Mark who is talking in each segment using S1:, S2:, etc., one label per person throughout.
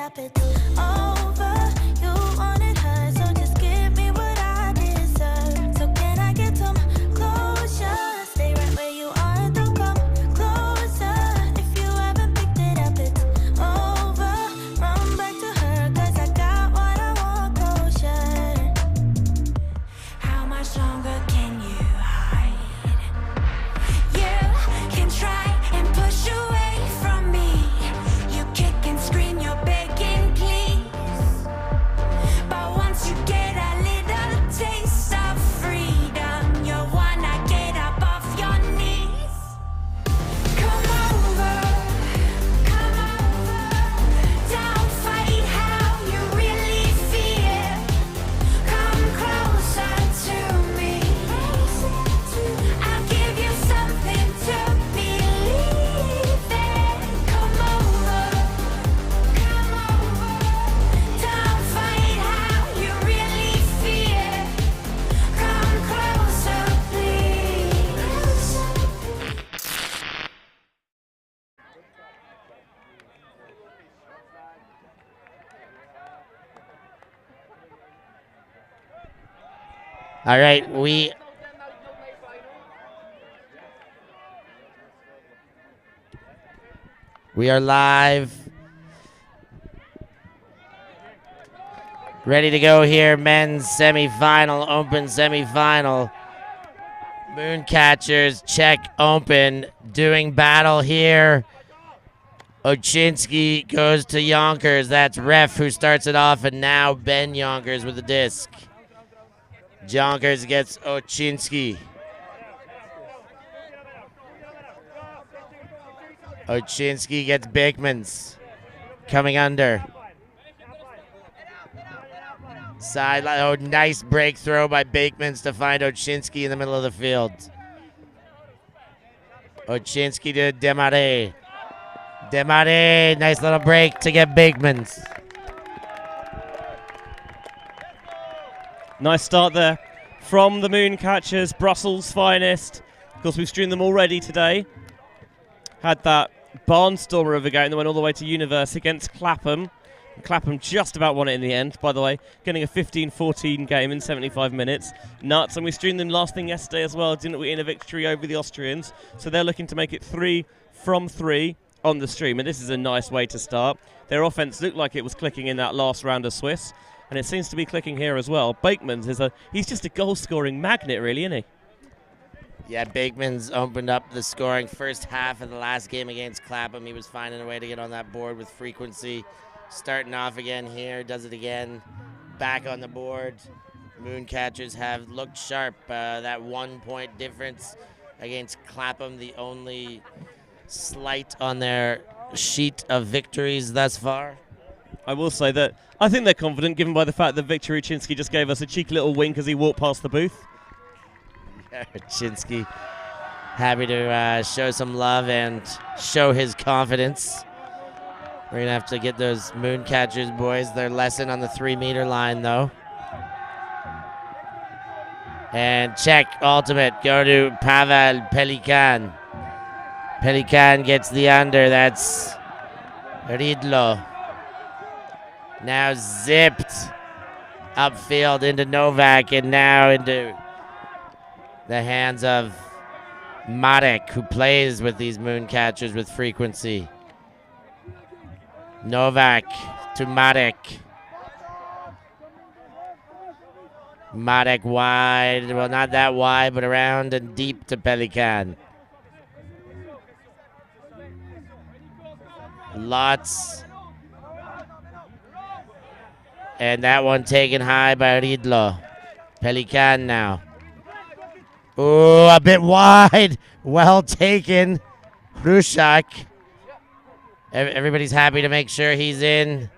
S1: up, it's over. You wanted her, so just give me what I deserve. So can I get some closure? Stay right where you are, don't come closer. If you haven't picked it up, it's over. Run back to her, 'cause I got what I want, closure. How much longer can you hide? You can try and push away from me. You kick and scream, you're begging, please. But once you get a little taste of freedom, you wanna get up off your knees. Come over, don't fight how you really feel. Come closer to me. I'll give you something to believe in. Come over, don't fight how you really feel. Come closer, please.
S2: All right, we are live. Ready to go here, men's semifinal, open semifinal. Mooncatchers, Czech Open, doing battle here. Oczynski goes to Yonkers. That's Ref who starts it off, and now Ben Yonkers with the disc. Yonkers gets Oczynski. Oczynski gets Beekmans. Coming under. Sideline. Oh, nice break throw by Beekmans to find Oczynski in the middle of the field. Oczynski to Desmarais. Desmarais, nice little break to get Beekmans.
S3: Nice start there from the Mooncatchers, Brussels' finest. Of course, we've streamed them already today. Had that barnstormer of a game that went all the way to Universe against Clapham. And Clapham just about won it in the end, by the way, getting a 15-14 game in 75 minutes. Nuts, and we streamed them last thing yesterday as well, didn't we, in a victory over the Austrians. So they're looking to make it 3 from 3 on the stream, and this is a nice way to start. Their offense looked like it was clicking in that last round of Swiss, and it seems to be clicking here as well. Beekmans he's just a goal-scoring magnet, really, isn't he?
S2: Yeah, Beekmans opened up the scoring first half of the last game against Clapham. He was finding a way to get on that board with frequency. Starting off again here, does it again. Back on the board. Mooncatchers have looked sharp. That 1 point difference against Clapham, the only slight on their sheet of victories thus far.
S3: I will say that I think they're confident, given by the fact that Victor Oczynski just gave us a cheeky little wink as he walked past the booth.
S2: Yeah, Oczynski happy to show some love and show his confidence. We're going to have to get those Mooncatchers boys their lesson on the 3-meter line, though. And Czech ultimate, go to Pavel Pelikan. Pelikan gets the under, that's Ridlo. Now zipped upfield into Novak, and now into the hands of Marek, who plays with these Mooncatchers with frequency. Novak to Marek. Marek wide, well, not that wide, but around and deep to Pelikan. Lots. And that one taken high by Ridlo. Pelikan now. Oh, a bit wide. Well taken. Hrušák. Everybody's happy to make sure he's in.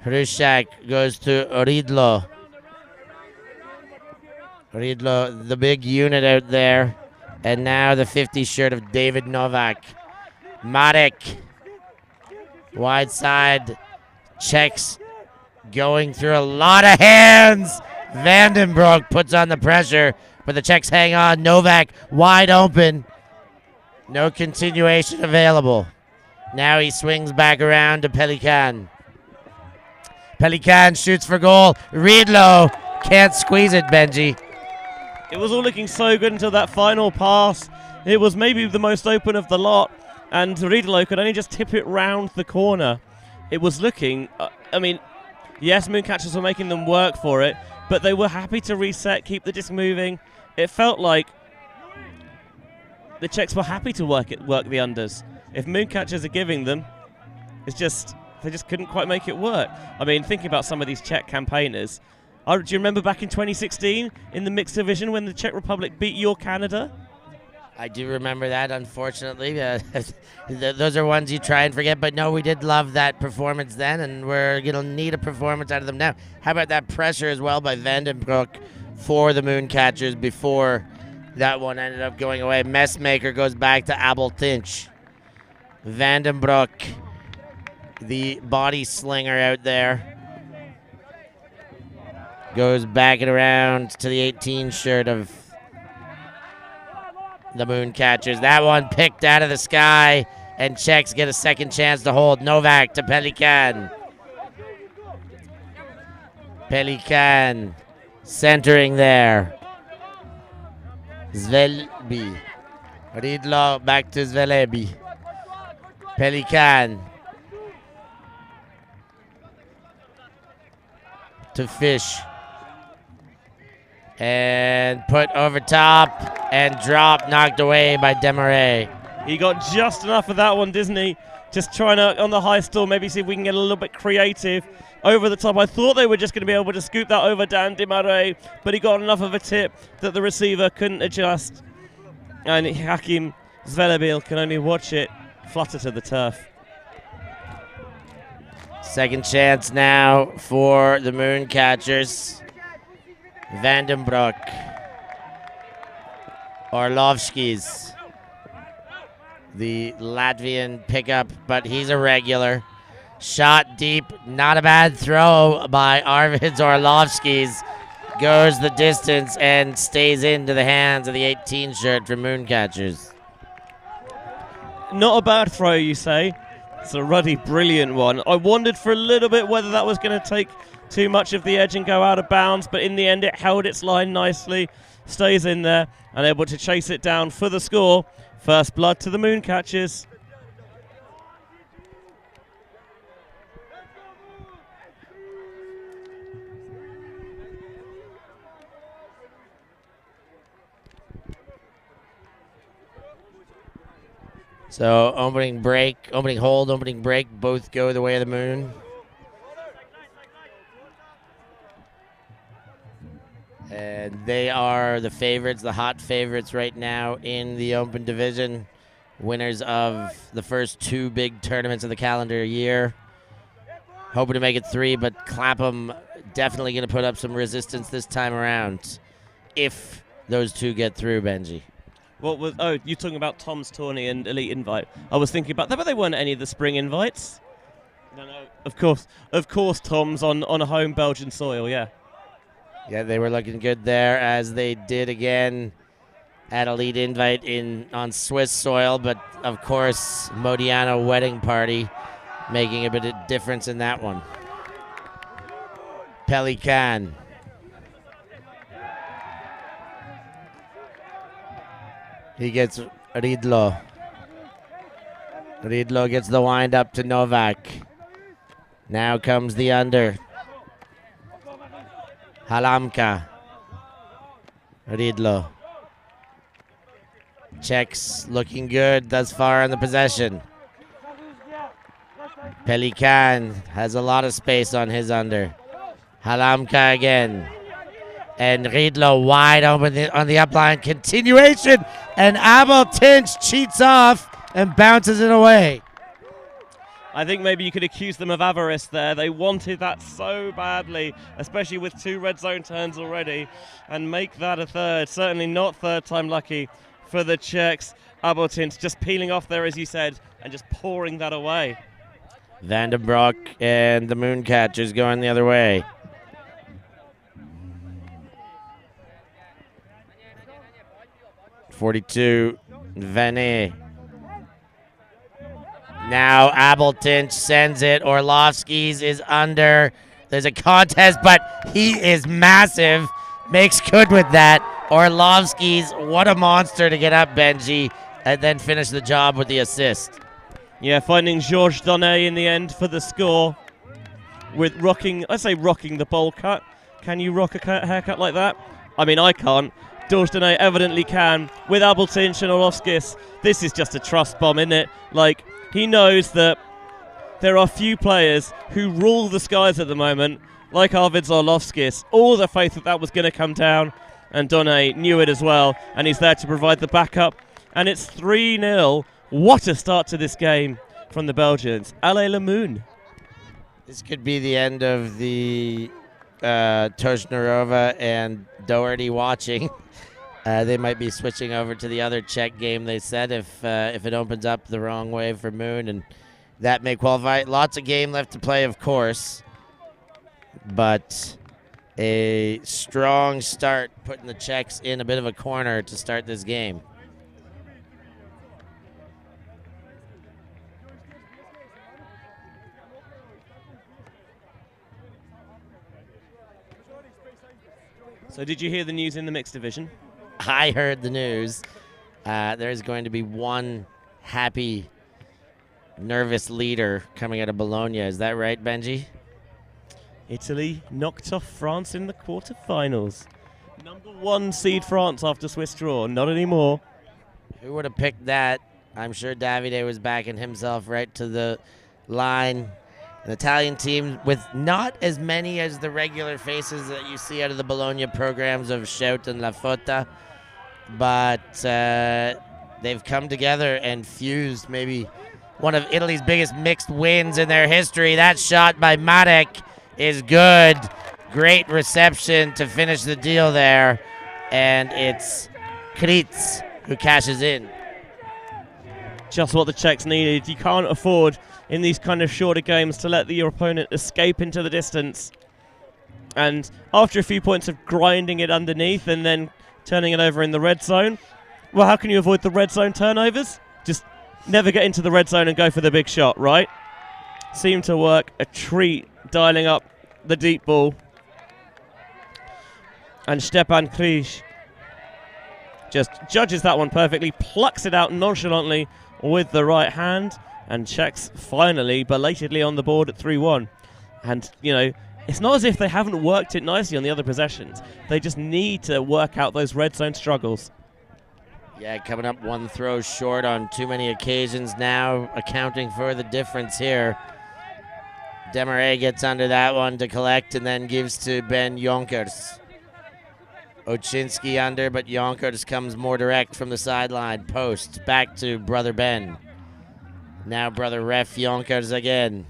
S2: Hrušák goes to Ridlo. Ridlo, the big unit out there. And now the 50 shirt of David Novak. Marek. Wide side. Czechs going through a lot of hands. Vandenbroek puts on the pressure, but the Czechs hang on. Novak wide open. No continuation available. Now he swings back around to Pelican. Pelican shoots for goal. Riedlo can't squeeze it, Benji.
S3: It was all looking so good until that final pass. It was maybe the most open of the lot, and Riedlo could only just tip it round the corner. It was looking, yes, Mooncatchers were making them work for it, but they were happy to reset, keep the disc moving. It felt like the Czechs were happy to work the unders. If Mooncatchers are giving them, they just couldn't quite make it work. I mean, thinking about some of these Czech campaigners, do you remember back in 2016 in the mixed division when the Czech Republic beat your Canada?
S2: I do remember that, unfortunately. Those are ones you try and forget, but no, we did love that performance then, and we're going to need a performance out of them now. How about that pressure as well by Vandenbroek for the Mooncatchers before that one ended up going away? Messmaker goes back to Abel Tinch. Vandenbroek, the body slinger out there, goes back and around to the 18 shirt of the Mooncatchers. That one picked out of the sky, and Czechs get a second chance to hold. Novak to Pelican. Pelican centering there. Zvelby. Riedlo back to Zvelebi. Pelican to Fish. And put over top and drop, knocked away by Demarais.
S3: He got just enough of that one, didn't he? Just trying to, on the high stall, maybe see if we can get a little bit creative over the top. I thought they were just going to be able to scoop that over Dan Demarais, but he got enough of a tip that the receiver couldn't adjust. And Hakim Zvelebil can only watch it flutter to the turf.
S2: Second chance now for the Mooncatchers. Vandenbroek. Orlovskis. The Latvian pickup, but he's a regular. Shot deep, not a bad throw by Arvids Orlovskis. Goes the distance and stays into the hands of the 18 shirt for Mooncatchers.
S3: Not a bad throw, you say? It's a ruddy, brilliant one. I wondered for a little bit whether that was going to take too much of the edge and go out of bounds, but in the end it held its line nicely, stays in there, and able to chase it down for the score. First blood to the Mooncatchers.
S2: So opening hold, opening break, both go the way of the Moon. And they are the favorites, the hot favorites right now in the Open Division. Winners of the first two big tournaments of the calendar year. Hoping to make it three, but Clapham definitely going to put up some resistance this time around. If those two get through, Benji.
S3: You're talking about Tom's tourney and Elite Invite. I was thinking about that, but they weren't any of the spring invites. No, of course Tom's on a home Belgian soil, yeah.
S2: Yeah, they were looking good there, as they did again at Elite Invite on Swiss soil, but of course Modiano wedding party making a bit of difference in that one. Pelican. He gets Riedlo. Riedlo gets the wind up to Novak. Now comes the under. Halamka. Riedlo. Czechs looking good thus far in the possession. Pelican has a lot of space on his under. Halamka again. And Riedlo wide open on the upline. Continuation. And Abel Tinch cheats off and bounces it away.
S3: I think maybe you could accuse them of avarice there. They wanted that so badly, especially with two red zone turns already, and make that a third. Certainly not third time lucky for the Czechs. Abel Tinch just peeling off there, as you said, and just pouring that away.
S2: Vandenbroek and the Mooncatchers going the other way. .42, Vanet. Now Abeltinch sends it. Orlovsky's is under. There's a contest, but he is massive. Makes good with that. Orlovsky's, what a monster to get up, Benji, and then finish the job with the assist.
S3: Yeah, finding Georges Donnet in the end for the score. With rocking, I say rocking the bowl cut. Can you rock a haircut like that? I mean, I can't. Georges Donnet evidently can. With Abeltinch and Orlovskis, this is just a trust bomb, isn't it? Like, he knows that there are few players who rule the skies at the moment, like Arvids Orlovskis. All the faith that that was going to come down, and Donnet knew it as well, and he's there to provide the backup. And it's 3-0. What a start to this game from the Belgians. Allez le Moon.
S2: This could be the end of the Toshnarova and Doherty watching. They might be switching over to the other Czech game, they said, if it opens up the wrong way for Moon, and that may qualify. Lots of game left to play, of course, but a strong start putting the Czechs in a bit of a corner to start this game.
S3: So did you hear the news in the mixed division?
S2: I heard the news. There's going to be one happy, nervous leader coming out of Bologna. Is that right, Benji?
S3: Italy knocked off France in the quarterfinals. Number 1 seed France after Swiss draw. Not anymore.
S2: Who would have picked that? I'm sure Davide was backing himself right to the line. An Italian team with not as many as the regular faces that you see out of the Bologna programs of Shout and La Fota, but they've come together and fused maybe one of Italy's biggest mixed wins in their history. That shot by Marek is good. Great reception to finish the deal there, and it's Kritz who cashes in.
S3: Just what the Czechs needed. You can't afford in these kind of shorter games to let your opponent escape into the distance. And after a few points of grinding it underneath and then turning it over in the red zone, well, how can you avoid the red zone turnovers? Just never get into the red zone and go for the big shot, right? Seemed to work a treat, dialing up the deep ball. And Stepan Križ just judges that one perfectly, plucks it out nonchalantly with the right hand, and Czechs finally, belatedly on the board at 3-1. And, you know, it's not as if they haven't worked it nicely on the other possessions. They just need to work out those red zone struggles.
S2: Yeah, coming up one throw short on too many occasions now, accounting for the difference here. Demarais gets under that one to collect and then gives to Ben Jonkers. Oczynski under, but Jonkers comes more direct from the sideline. Post, back to brother Ben. Now brother ref Jonkers again.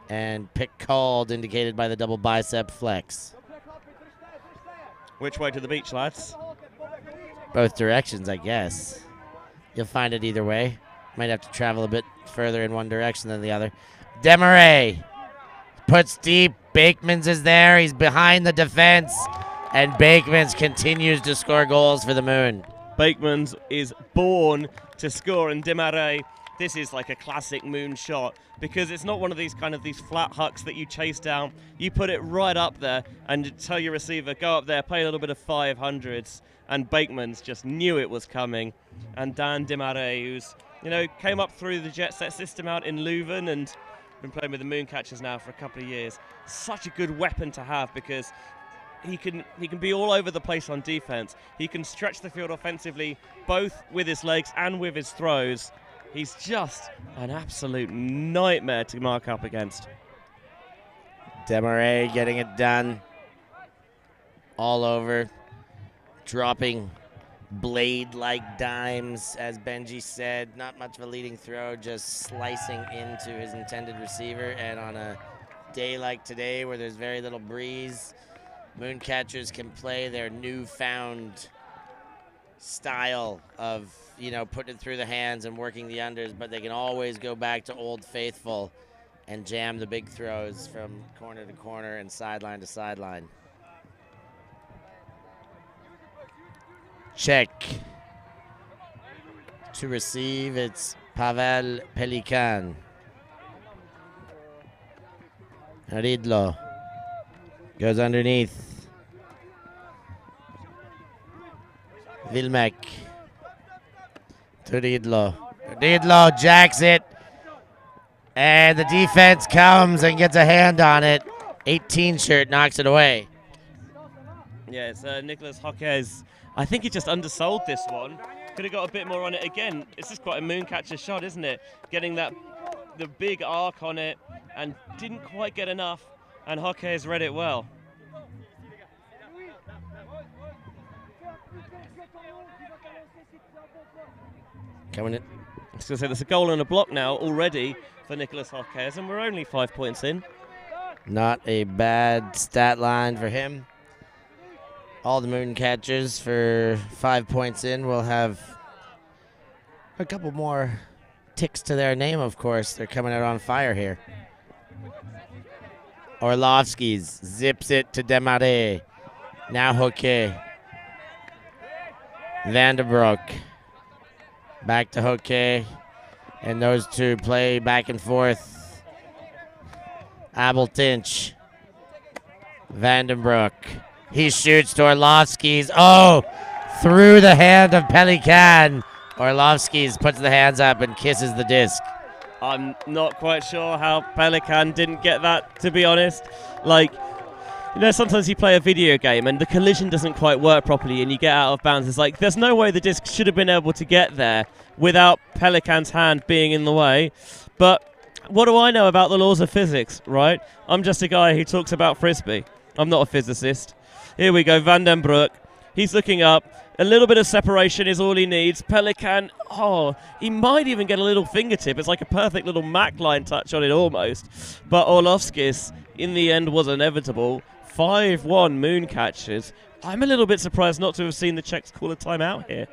S2: And pick called, indicated by the double bicep flex.
S3: Which way to the beach, lads?
S2: Both directions, I guess. You'll find it either way. Might have to travel a bit further in one direction than the other. Demarais puts deep. Bakemans is there. He's behind the defense. And Bakemans continues to score goals for the Moon.
S3: Bakemans is born to score, and Demarais, this is like a classic Moon shot because it's not one of these these flat hucks that you chase down. You put it right up there and tell your receiver, go up there, pay a little bit of 500s. And Bakemans just knew it was coming. And Dan Demarais, who's, you know, came up through the jet set system out in Leuven and been playing with the Mooncatchers now for a couple of years. Such a good weapon to have because he can be all over the place on defense. He can stretch the field offensively, both with his legs and with his throws. He's just an absolute nightmare to mark up against.
S2: Demarais getting it done all over, dropping blade-like dimes, as Benji said. Not much of a leading throw, just slicing into his intended receiver. And on a day like today where there's very little breeze, Mooncatchers can play their newfound style of, you know, putting it through the hands and working the unders, but they can always go back to Old Faithful and jam the big throws from corner to corner and sideline to sideline. Check to receive. It's Pavel Pelikan. Ridlo goes underneath. Vilmek to Ridlo. Ridlo jacks it. And the defense comes and gets a hand on it. 18 shirt knocks it away.
S3: Yeah, it's Nicholas Hockes. I think he just undersold this one. Could have got a bit more on it again. It's just quite a Mooncatcher shot, isn't it? Getting the big arc on it and didn't quite get enough. And Hockes read it well.
S2: Coming in.
S3: I was going to say there's a goal and a block now already for Nicholas Hockes, and we're only 5 points in.
S2: Not a bad stat line for him. All the Mooncatchers for 5 points in will have a couple more ticks to their name, of course. They're coming out on fire here. Orlovsky's zips it to Desmarais. Now Hockey. Vandenbroek. Back to Hockey. And those two play back and forth. Abeltinch. Vandenbroek. He shoots to Orlovsky's. Oh! Through the hand of Pelikan. Orlovsky's puts the hands up and kisses the disc.
S3: I'm not quite sure how Pelikan didn't get that, to be honest. Like, you know, sometimes you play a video game and the collision doesn't quite work properly and you get out of bounds. It's like, there's no way the disc should have been able to get there without Pelikan's hand being in the way. But what do I know about the laws of physics, right? I'm just a guy who talks about Frisbee. I'm not a physicist. Here we go, Vandenbroek. He's looking up. A little bit of separation is all he needs. Pelikan, he might even get a little fingertip. It's like a perfect little Mac line touch on it almost. But Orlovskis, in the end, was inevitable. 5-1 Mooncatchers. I'm a little bit surprised not to have seen the Czechs call a timeout here.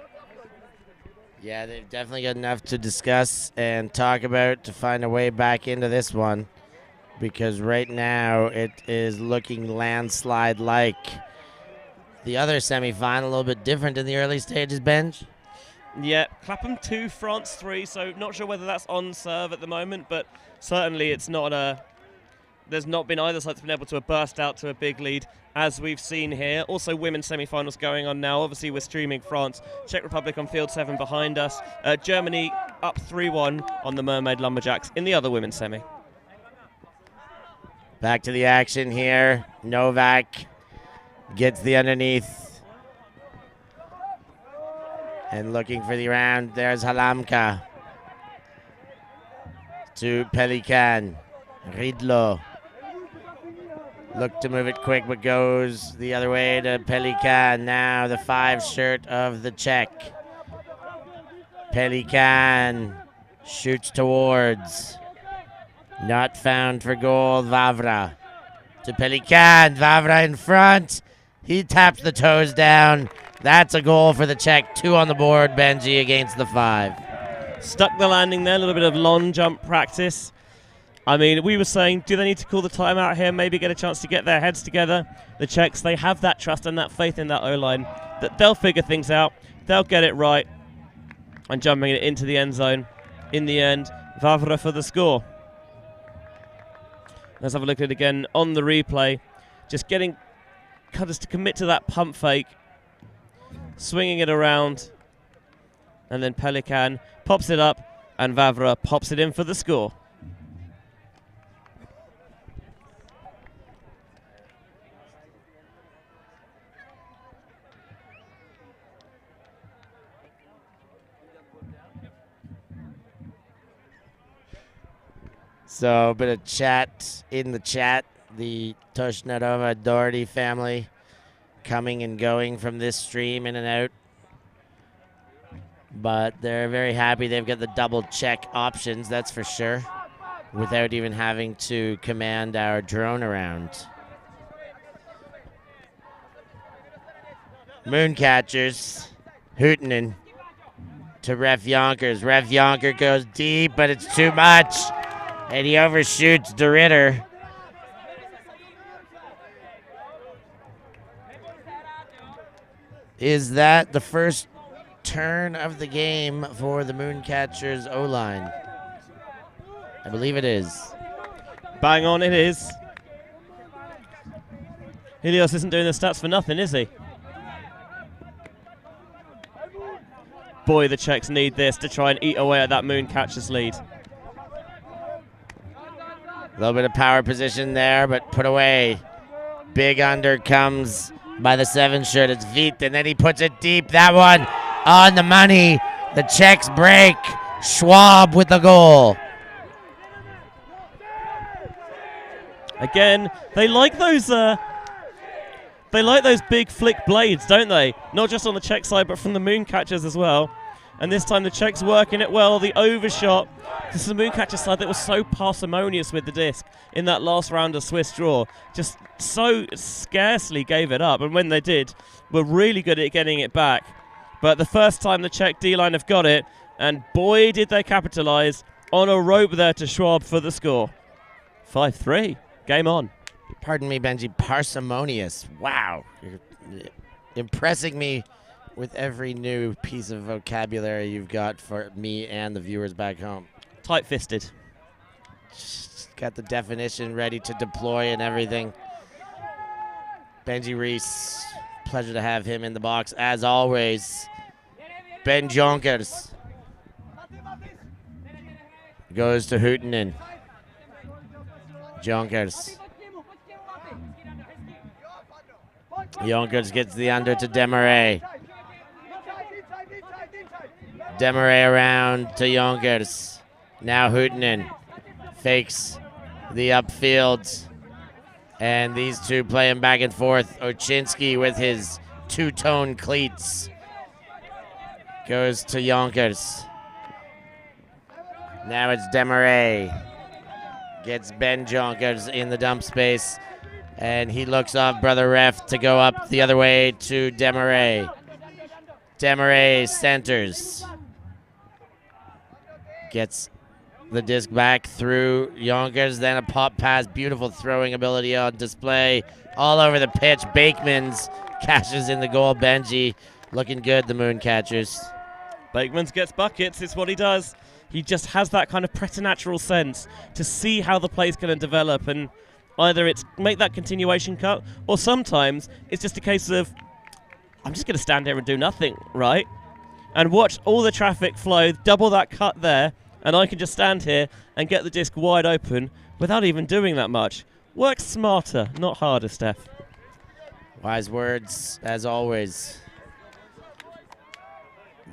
S2: Yeah, they've definitely got enough to discuss and talk about to find a way back into this one. Because right now it is looking landslide-like. The other semifinal, a little bit different in the early stages, Benj.
S3: Yeah, Clapham 2, France 3, so not sure whether that's on serve at the moment, but certainly it's not there's not been either side that's been able to burst out to a big lead, as we've seen here. Also, women's semi-finals going on now. Obviously, we're streaming France, Czech Republic on field 7 behind us. Germany up 3-1 on the Mermaid Lumberjacks in the other women's semi.
S2: Back to the action here. Novak gets the underneath. And looking for the round, there's Halamka. To Pelikan. Ridlo. Look to move it quick, but goes the other way to Pelikan. Now the 5 shirt of the Czech. Pelikan shoots towards. Not found for goal, Vavra. To Pelikan. Vavra in front. He taps the toes down. That's a goal for the Czech. 2 on the board, Benji, against the 5.
S3: Stuck the landing there, a little bit of long jump practice. I mean, we were saying, do they need to call the timeout here, maybe get a chance to get their heads together? The Czechs, they have that trust and that faith in that O-line that they'll figure things out, they'll get it right, and jumping it into the end zone. In the end, Vavra for the score. Let's have a look at it again on the replay. Just getting cutters to commit to that pump fake, swinging it around, and then Pelikan pops it up, and Vavra pops it in for the score.
S2: So a bit of chat in the chat. The Toshnarova Doherty family coming and going from this stream in and out. But they're very happy they've got the double check options, that's for sure, without even having to command our drone around. Mooncatchers, Hootenen to Ref Yonkers. Ref Yonker goes deep, but it's too much. And he overshoots De Ritter. Is that the first turn of the game for the Mooncatchers O-line. I believe it is.
S3: Bang on, it is. Helios isn't doing the stats for nothing, is he? Boy, the Czechs need this to try and eat away at that Mooncatchers lead.
S2: A little bit of power position there, but put away. Big under comes by the 7 shirt. It's Veit, and then he puts it deep. That one on the money. The Czechs break. Schwab with the goal.
S3: Again, they like those big flick blades, don't they? Not just on the Czech side, but from the Mooncatchers as well. And this time the Czechs working it well. The overshot. This is the Mooncatchers side that was so parsimonious with the disc in that last round of Swiss draw. Just so scarcely gave it up. And when they did, were really good at getting it back. But the first time the Czech D-line have got it, and boy did they capitalise on a rope there to Schwab for the score. 5-3. Game on.
S2: Pardon me, Benji. Parsimonious. Wow. You're impressing me with every new piece of vocabulary you've got for me and the viewers back home.
S3: Tight-fisted.
S2: Got the definition ready to deploy and everything. Benji Reese. Pleasure to have him in the box as always. Ben Jonkers goes to Hootenen. Jonkers. Jonkers gets the under to Demarais. Demarais around to Jonkers. Now Hootenen fakes the upfield. And these two playing back and forth. Oczynski with his two-tone cleats goes to Jonkers. Now it's Demarais. Gets Ben Jonkers in the dump space. And he looks off brother ref to go up the other way to Demarais. Demarais centers. Gets the disc back through Jonkers, then a pop pass. Beautiful throwing ability on display all over the pitch. Bakemans cashes in the goal. Benji looking good, the Mooncatchers.
S3: Bakemans gets buckets, it's what he does. He just has that kind of preternatural sense to see how the play's going to develop, and either it's make that continuation cut, or sometimes it's just a case of, I'm just going to stand here and do nothing, right? And watch all the traffic flow, double that cut there, and I can just stand here and get the disc wide open without even doing that much. Work smarter, not harder, Stef.
S2: Wise words, as always.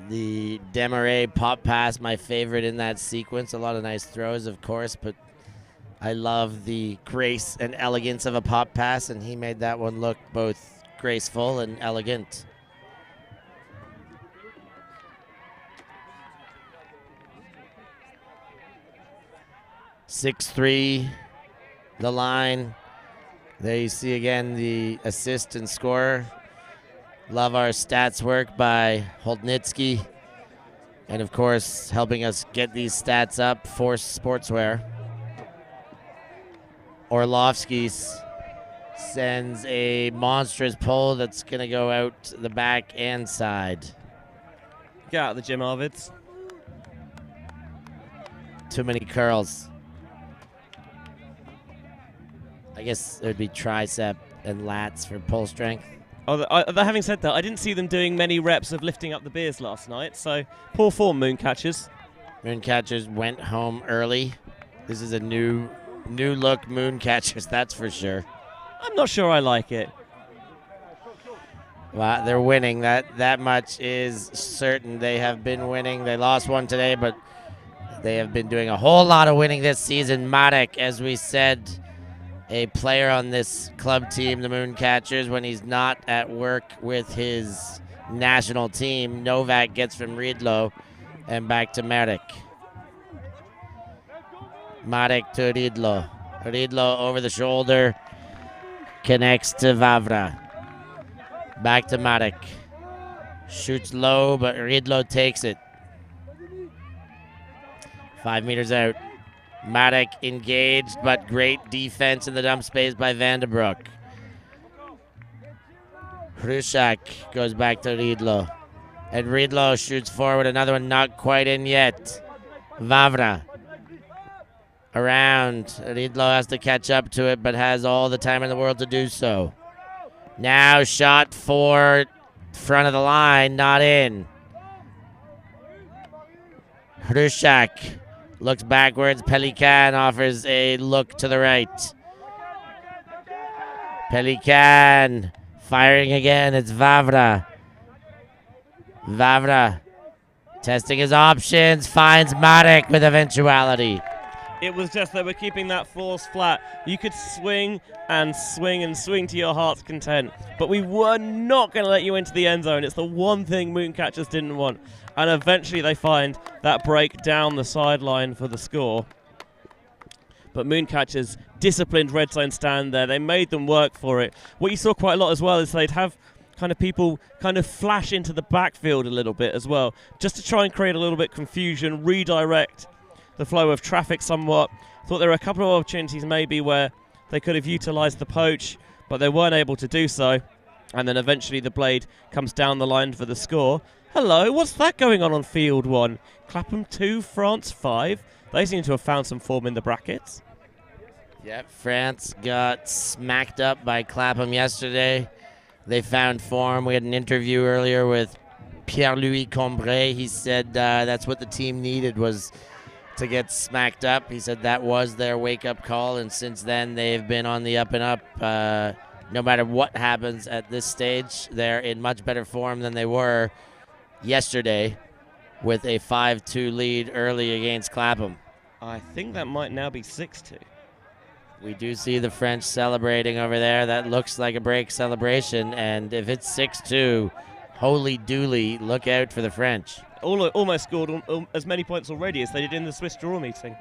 S2: The Demarais pop pass, my favorite in that sequence. A lot of nice throws, of course, but I love the grace and elegance of a pop pass, and he made that one look both graceful and elegant. (6-3), the line. There you see again the assist and scorer. Love our stats work by Holdnitsky. And of course, helping us get these stats up, Force Sportswear. Orlovsky's sends a monstrous pull that's going to go out the back and side.
S3: Get out of the gym, Arvids.
S2: Too many curls. I guess it would be tricep and lats for pull strength.
S3: Having said that, I didn't see them doing many reps of lifting up the beers last night, so poor form, Mooncatchers.
S2: Mooncatchers went home early. This is a new look Mooncatchers, that's for sure.
S3: I'm not sure I like it.
S2: Well, they're winning. That much is certain. They have been winning. They lost one today, but they have been doing a whole lot of winning this season. Marek, as we said, a player on this club team, the Mooncatchers, when he's not at work with his national team. Novak gets from Riedlo and back to Marek. Marek to Riedlo. Riedlo over the shoulder. Connects to Vavra. Back to Marek. Shoots low, but Riedlo takes it. 5 meters out. Marek engaged, but great defense in the dump space by Vandenbroek. Hrušák goes back to Riedlo. And Riedlo shoots forward. Another one not quite in yet. Vavra. Around. Riedlo has to catch up to it, but has all the time in the world to do so. Now shot for front of the line, not in. Hrushak looks backwards. Pelikan offers a look to the right. Pelikan firing again. It's Vavra. Vavra testing his options. Finds Marek with eventuality.
S3: It was just that we're keeping that force flat. You could swing and swing and swing to your heart's content, but we were not going to let you into the end zone. It's the one thing Mooncatchers didn't want. And eventually they find that break down the sideline for the score. But Mooncatchers disciplined red zone stand there. They made them work for it. What you saw quite a lot as well is they'd have kind of people kind of flash into the backfield a little bit as well, just to try and create a little bit of confusion, redirect the flow of traffic somewhat. Thought there were a couple of opportunities maybe where they could have utilised the poach, but they weren't able to do so. And then eventually the blade comes down the line for the score. Hello, what's that going on field 1? Clapham 2, France 5. They seem to have found some form in the brackets.
S2: Yep, France got smacked up by Clapham yesterday. They found form. We had an interview earlier with Pierre-Louis Combray. He said that's what the team needed, was to get smacked up. He said that was their wake-up call, and since then they've been on the up and up. No matter what happens at this stage, they're in much better form than they were yesterday with a 5-2 lead early against Clapham.
S3: I think that might now be 6-2.
S2: We do see the French celebrating over there. That looks like a break celebration, and if it's 6-2, holy dooly, look out for the French.
S3: Almost scored as many points already as they did in the Swiss draw meeting.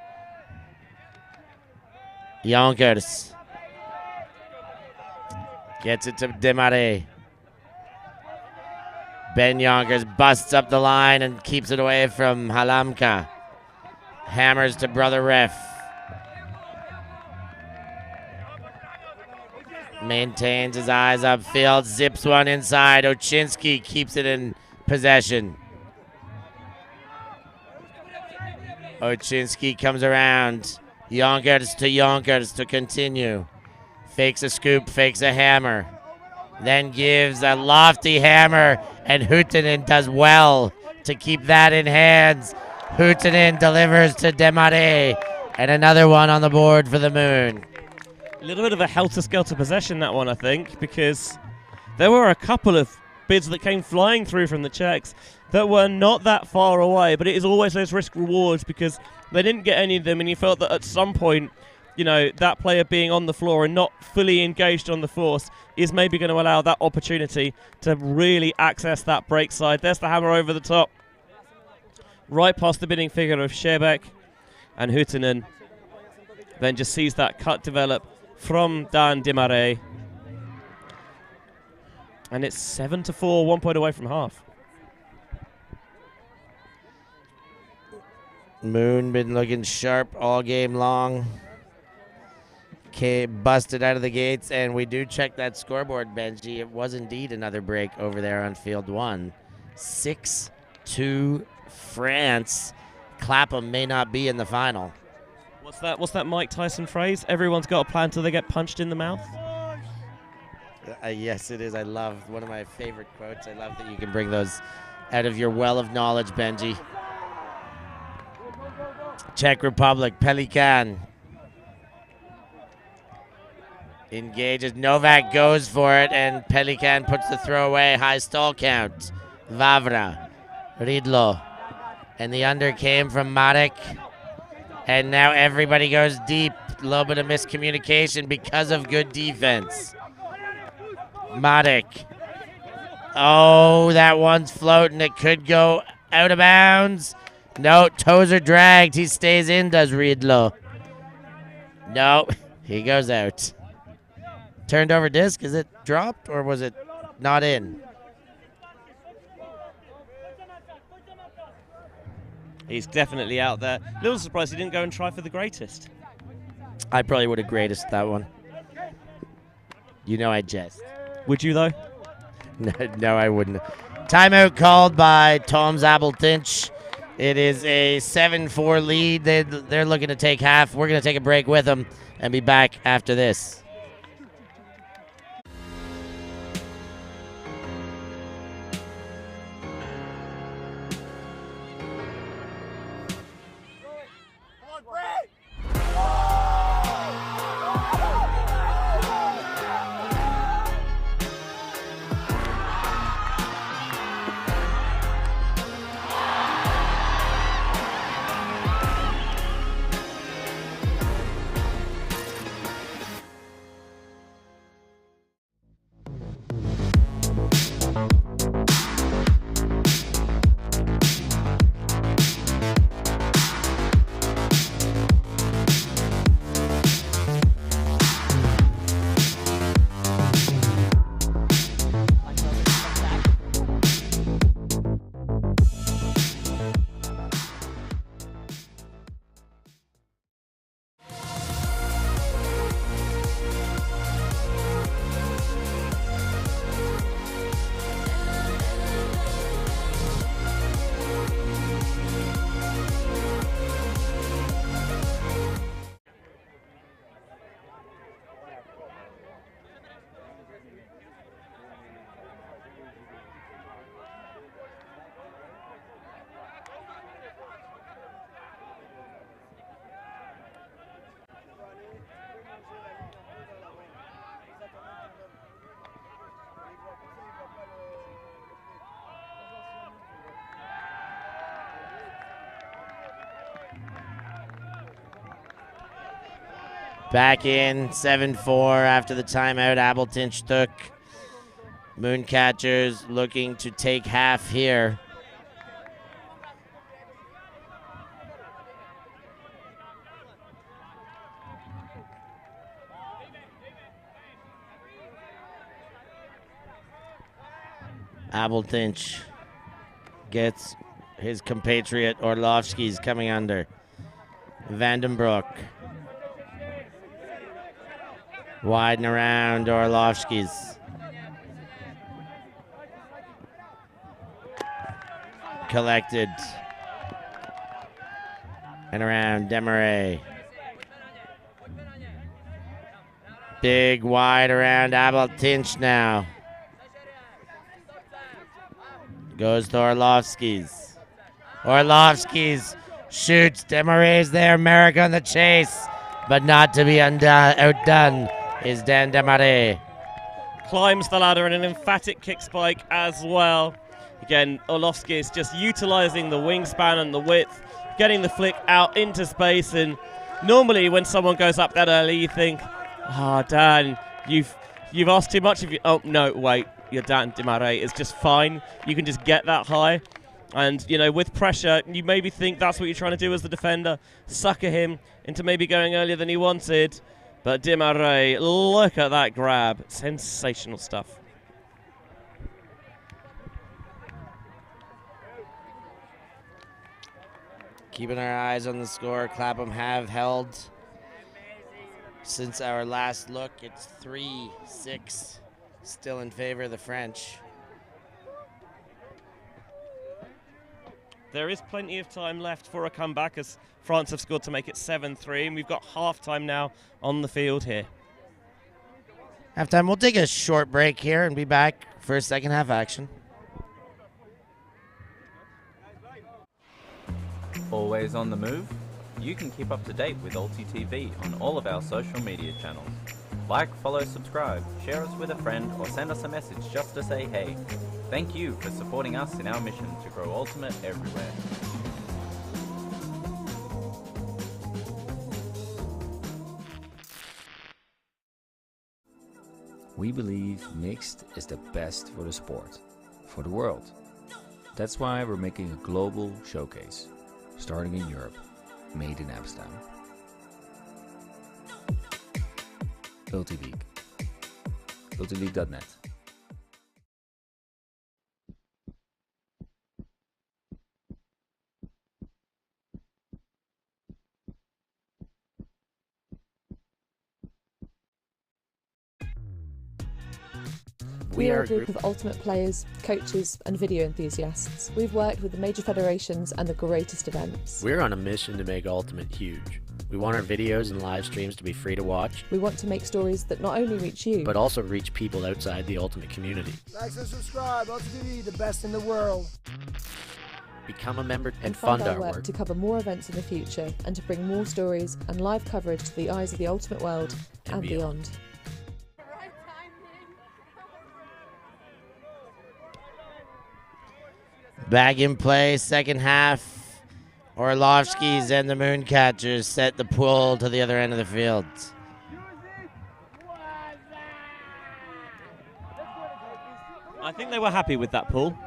S2: Yonkers gets it to Desmarais. Ben Yonkers busts up the line and keeps it away from Halamka. Hammers to brother ref. Maintains his eyes upfield, zips one inside. Ochinsky keeps it in possession. Ochinsky comes around. Yonkers to continue. Fakes a scoop, fakes a hammer. Then gives a lofty hammer, and Huhtinen does well to keep that in hands. Huhtinen delivers to Desmarais, and another one on the board for the Moon.
S3: A little bit of a helter-skelter possession, that one, I think, because there were a couple of bids that came flying through from the Czechs that were not that far away, but it is always those risk rewards because they didn't get any of them, and you felt that at some point, you know, that player being on the floor and not fully engaged on the force is maybe going to allow that opportunity to really access that break side. There's the hammer over the top, right past the bidding figure of Schebeck, and Huhtinen then just sees that cut develop from Dan Desmarais. And it's 7-4, 1 point away from half.
S2: Moon been looking sharp all game long. Busted out of the gates, and we do check that scoreboard, Benji. It was indeed another break over there on field 1. 6-2 France. Clapham may not be in the final.
S3: What's that Mike Tyson phrase? Everyone's got a plan till they get punched in the mouth?
S2: Yes, it is. I love one of my favorite quotes. I love that you can bring those out of your well of knowledge, Benji. Czech Republic, Pelikan engages. Novak goes for it, and Pelikan puts the throw away. High stall count. Vavra, Riedlo, and the under came from Marek. And now everybody goes deep. A little bit of miscommunication because of good defense. Marek. Oh, that one's floating. It could go out of bounds. No, toes are dragged. He stays in, does Riedlo. No, he goes out. Turned over disc. Is it dropped or was it not in?
S3: He's definitely out there. A little surprised he didn't go and try for the greatest.
S2: I probably would have greatest that one. You know I jest.
S3: Would you, though?
S2: No, I wouldn't. Timeout called by Tom's Abeltinch. It is a 7-4 lead. They're looking to take half. We're going to take a break with them and be back after this. Back in 7-4 after the timeout Abeltinch took. Mooncatchers looking to take half here. Abeltinch gets his compatriot Orlovsky's coming under. Vandenbroek. Widen around Orlovsky's. Collected. And around Demarais. Big wide around Abeltinch now. Goes to Orlovsky's. Orlovsky's shoots. Demarais there. America on the chase. But not to be outdone is Dan Demarais.
S3: Climbs the ladder in an emphatic kick spike as well. Again, Orlovsky is just utilizing the wingspan and the width, getting the flick out into space. And normally when someone goes up that early, you think, oh, Dan, you've asked too much of you. Oh, no, wait, your Dan Demarais is just fine. You can just get that high. And, you know, with pressure, you maybe think that's what you're trying to do as the defender, sucker him into maybe going earlier than he wanted. But Demarais, look at that grab. Sensational stuff.
S2: Keeping our eyes on the score, Clapham have held since our last look. It's 3-6, still in favor of the French.
S3: There is plenty of time left for a comeback as France have scored to make it 7-3, and we've got half-time now on the field here.
S2: Halftime, we'll take a short break here and be back for a second half action.
S4: Always on the move? You can keep up to date with ulti.TV on all of our social media channels. Like, follow, subscribe, share us with a friend, or send us a message just to say hey. Thank you for supporting us in our mission to grow Ultimate everywhere.
S5: We believe mixed is the best for the sport, for the world. That's why we're making a global showcase, starting in Europe, made in Amsterdam. Ulti.TV, ulti.net.
S6: We are a group of ultimate players, coaches and video enthusiasts. We've worked with the major federations and the greatest events.
S7: We're on a mission to make Ultimate huge. We want our videos and live streams to be free to watch.
S6: We want to make stories that not only reach you,
S7: but also reach people outside the Ultimate community.
S8: Like and subscribe, Ulti.TV, the best in the world.
S7: Become a member and
S6: fund
S7: fund
S6: our
S7: our
S6: work to cover more events in the future and to bring more stories and live coverage to the eyes of the Ultimate world and beyond.
S2: Back in play, second half. Orlovsky's and the Mooncatchers set the pull to the other end of the field.
S3: I think they were happy with that pull.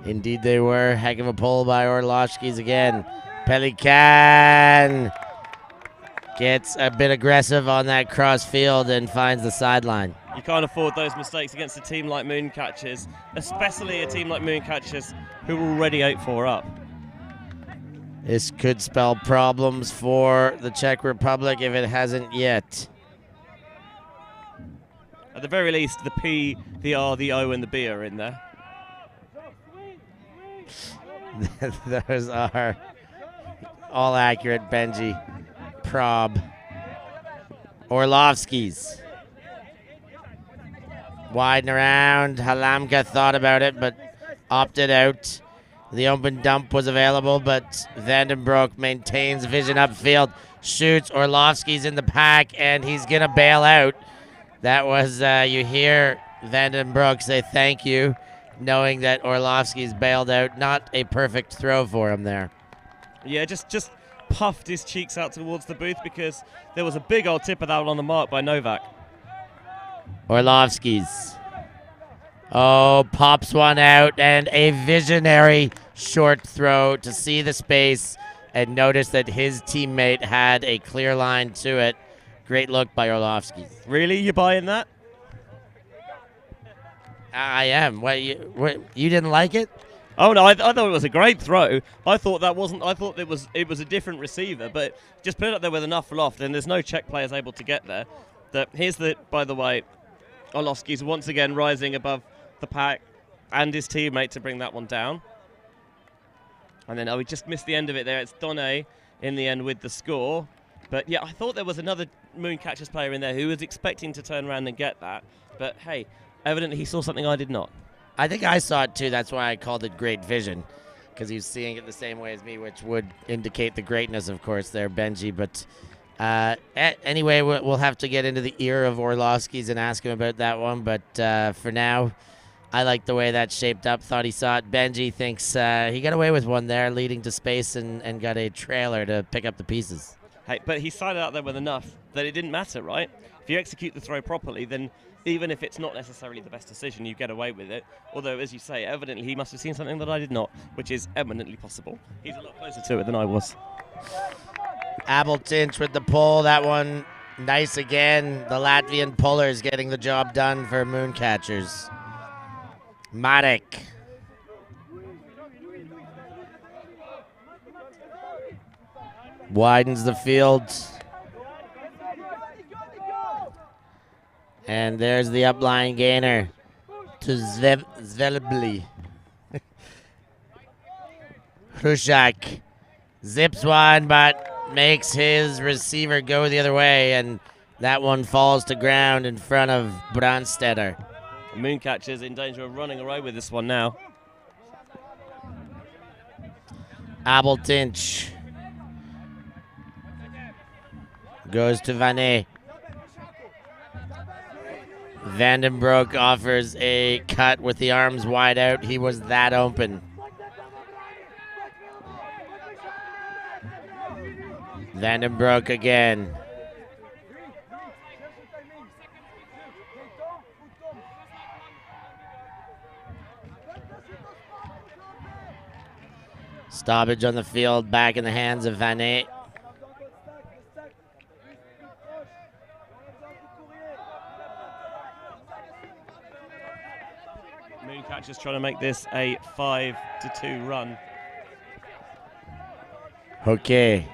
S2: Indeed they were. Heck of a pull by Orlovsky's again. Pelican gets a bit aggressive on that cross field and finds the sideline.
S3: You can't afford those mistakes against a team like Mooncatchers, especially a team like Mooncatchers who are already 8-4 up.
S2: This could spell problems for the Czech Republic if it hasn't yet.
S3: At the very least, the P, the R, the O, and the B are in there.
S2: Those are all accurate, Benji. Prob. Orlovsky's. Widen around. Halamka thought about it, but opted out. The open dump was available, but Vandenbroek maintains vision upfield. Shoots. Orlovsky's in the pack, and he's going to bail out. That was, you hear Vandenbroek say thank you, knowing that Orlovsky's bailed out. Not a perfect throw for him there.
S3: Yeah, just puffed his cheeks out towards the booth because there was a big old tip of that one on the mark by Novak.
S2: Orlovsky's. Oh, pops one out, and a visionary short throw to see the space and notice that his teammate had a clear line to it. Great look by Orlovsky.
S3: Really? You buying that?
S2: I am. What, you didn't like it?
S3: Oh no, I thought it was a great throw. I thought it was a different receiver, but just put it up there with enough loft, and there's no Czech players able to get there. By the way, Orlovsky's once again rising above the pack and his teammate to bring that one down. And then we just missed the end of it there. It's Donne in the end with the score. But yeah, I thought there was another Mooncatchers player in there who was expecting to turn around and get that. But hey, evidently he saw something I did not.
S2: I think I saw it too. That's why I called it great vision, because he was seeing it the same way as me, which would indicate the greatness, of course, there, Benji. But anyway, we'll have to get into the ear of Orlovsky's and ask him about that one. But for now, I like the way that shaped up. Thought he saw it. Benji thinks he got away with one there, leading to space and got a trailer to pick up the pieces.
S3: Hey, but he sided out there with enough that it didn't matter, right? If you execute the throw properly, then even if it's not necessarily the best decision, you get away with it. Although, as you say, evidently he must have seen something that I did not, which is eminently possible. He's a lot closer to it than I was.
S2: Abeltinch with the pull. That one nice again. The Latvian pullers getting the job done for Mooncatchers. Marek. Widens the field. And there's the upline gainer to Zvelbli. Hrushak zips one, but makes his receiver go the other way, and that one falls to ground in front of Brandstetter.
S3: Mooncatchers in danger of running away with this one now.
S2: Abeltinch goes to Vanet. Vandenbroek offers a cut with the arms wide out. He was that open. Vandenbroek again. Stoppage on the field, back in the hands of Vanet.
S3: Mooncatchers trying to make this a 5-2 run.
S2: Okay.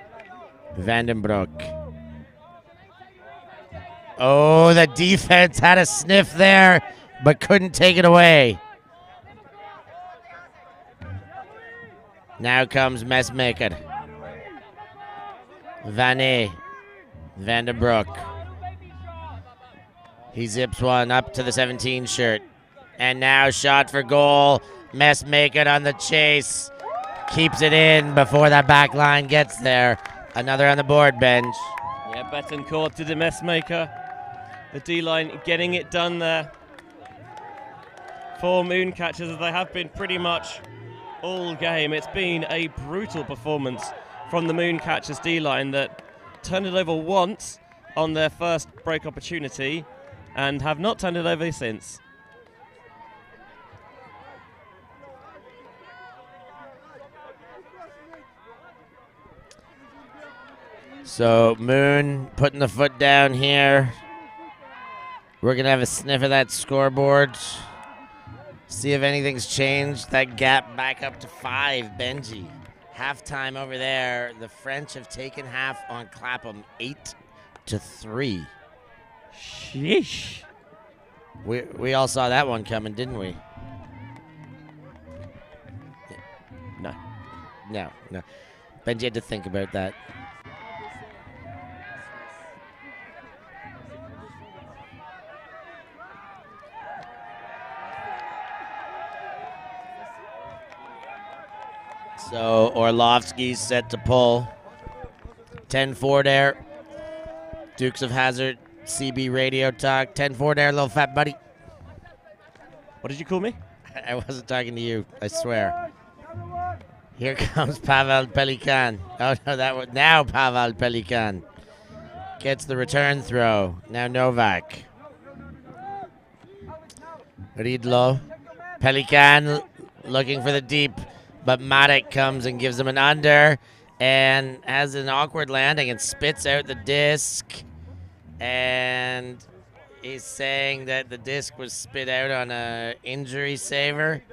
S2: Vandenbroek. Oh, the defense had a sniff there. but couldn't take it away. Now comes Messmaker. Van der Broek. He zips one up to the 17 shirt. And now shot for goal. Messmaker on the chase. Keeps it in before that back line gets there. Another on the board, Benj.
S3: Yeah, Betancourt to the Messmaker. The D-line getting it done there for Mooncatchers, as they have been pretty much all game. It's been a brutal performance from the Mooncatchers D-line that turned it over once on their first break opportunity and have not turned it over since.
S2: So Moon putting the foot down here. We're going to have a sniff of that scoreboard. See if anything's changed. That gap back up to 5, Benji. Halftime over there. The French have taken half on Clapham, 8-3.
S3: Sheesh.
S2: We all saw that one coming, didn't we? No. Benji had to think about that. So Orlovsky's set to pull. 10-4 there. Dukes of Hazzard, CB Radio Talk. 10-4 there, little fat buddy.
S3: What did you call me?
S2: I wasn't talking to you, I swear. Here comes Pavel Pelikan. Oh, no, that was now Pavel Pelikan. Gets the return throw. Now Novak. Ridlo. Pelikan looking for the deep. But Matic comes and gives him an under and has an awkward landing and spits out the disc. And he's saying that the disc was spit out on an injury saver.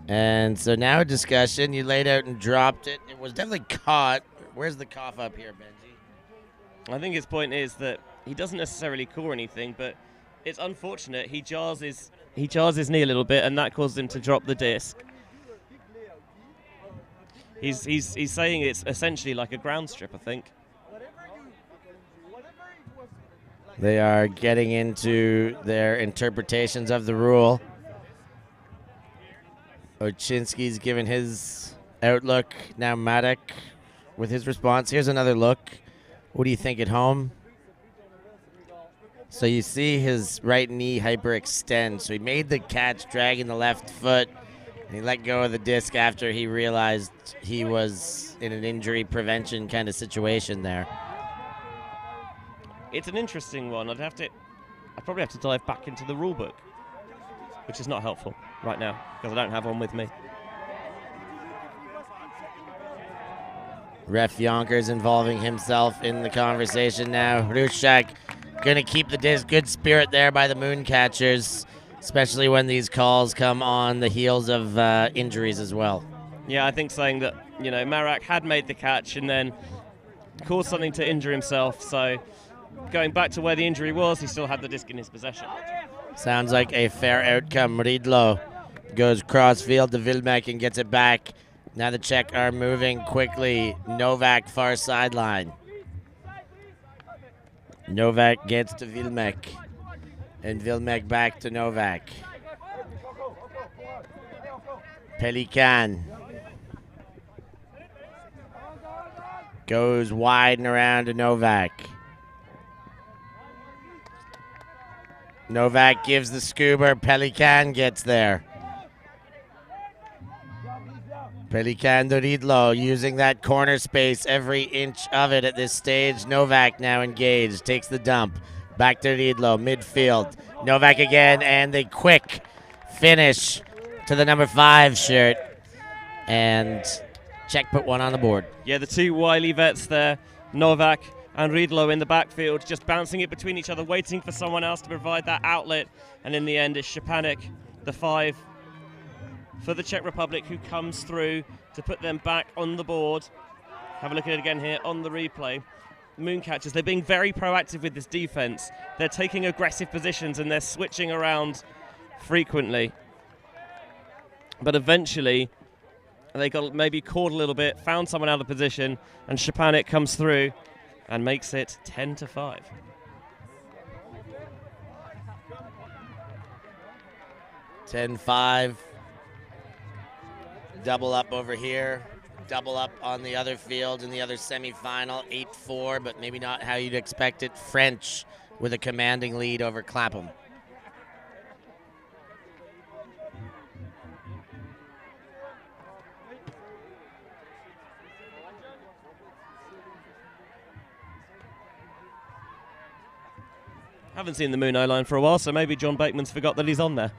S2: And so now a discussion. You laid out and dropped it. It was definitely caught. Where's the cough up here, Benji?
S3: I think his point is that he doesn't necessarily call anything, but it's unfortunate. He jars his knee a little bit, and that caused him to drop the disc. He's saying it's essentially like a ground strip, I think.
S2: They are getting into their interpretations of the rule. Ochinsky's given his outlook. Now Matic with his response. Here's another look. What do you think at home? So you see his right knee hyperextend. So he made the catch dragging the left foot, and he let go of the disc after he realized he was in an injury prevention kind of situation there.
S3: It's an interesting one. I'd probably have to dive back into the rule book, which is not helpful right now because I don't have one with me.
S2: Ref Yonkers involving himself in the conversation now. Rushak going to keep the disc. Good spirit there by the Mooncatchers, especially when these calls come on the heels of injuries as well.
S3: Yeah, I think saying that, Marak had made the catch and then caused something to injure himself. So going back to where the injury was, he still had the disc in his possession.
S2: Sounds like a fair outcome. Riedlo goes crossfield to Vilmek and gets it back. Now the Czech are moving quickly. Novak far sideline. Novak gets to Vilmek. And Vilmek back to Novak. Pelikan goes wide and around to Novak. Novak gives the scoober. Pelikan gets there. Pelikan to Riedlo using that corner space, every inch of it at this stage. Novak now engaged, takes the dump. Back to Riedlo, midfield. Novak again, and the quick finish to the number 5 shirt. And Czech put one on the board.
S3: Yeah, the two wily vets there, Novak and Riedlo in the backfield, just bouncing it between each other, waiting for someone else to provide that outlet. And in the end, it's Szczepanik, the 5 for the Czech Republic, who comes through to put them back on the board. Have a look at it again here on the replay. Mooncatchers, they're being very proactive with this defense. They're taking aggressive positions and they're switching around frequently. But eventually, they got maybe caught a little bit, found someone out of position, and Szczepanik comes through and makes it 10-5.
S2: 10-5. Double up over here. Double up on the other field in the other semifinal. 8-4, but maybe not how you'd expect it. French with a commanding lead over Clapham.
S3: Haven't seen the Moon O-line for a while, so maybe John Bateman's forgot that he's on there.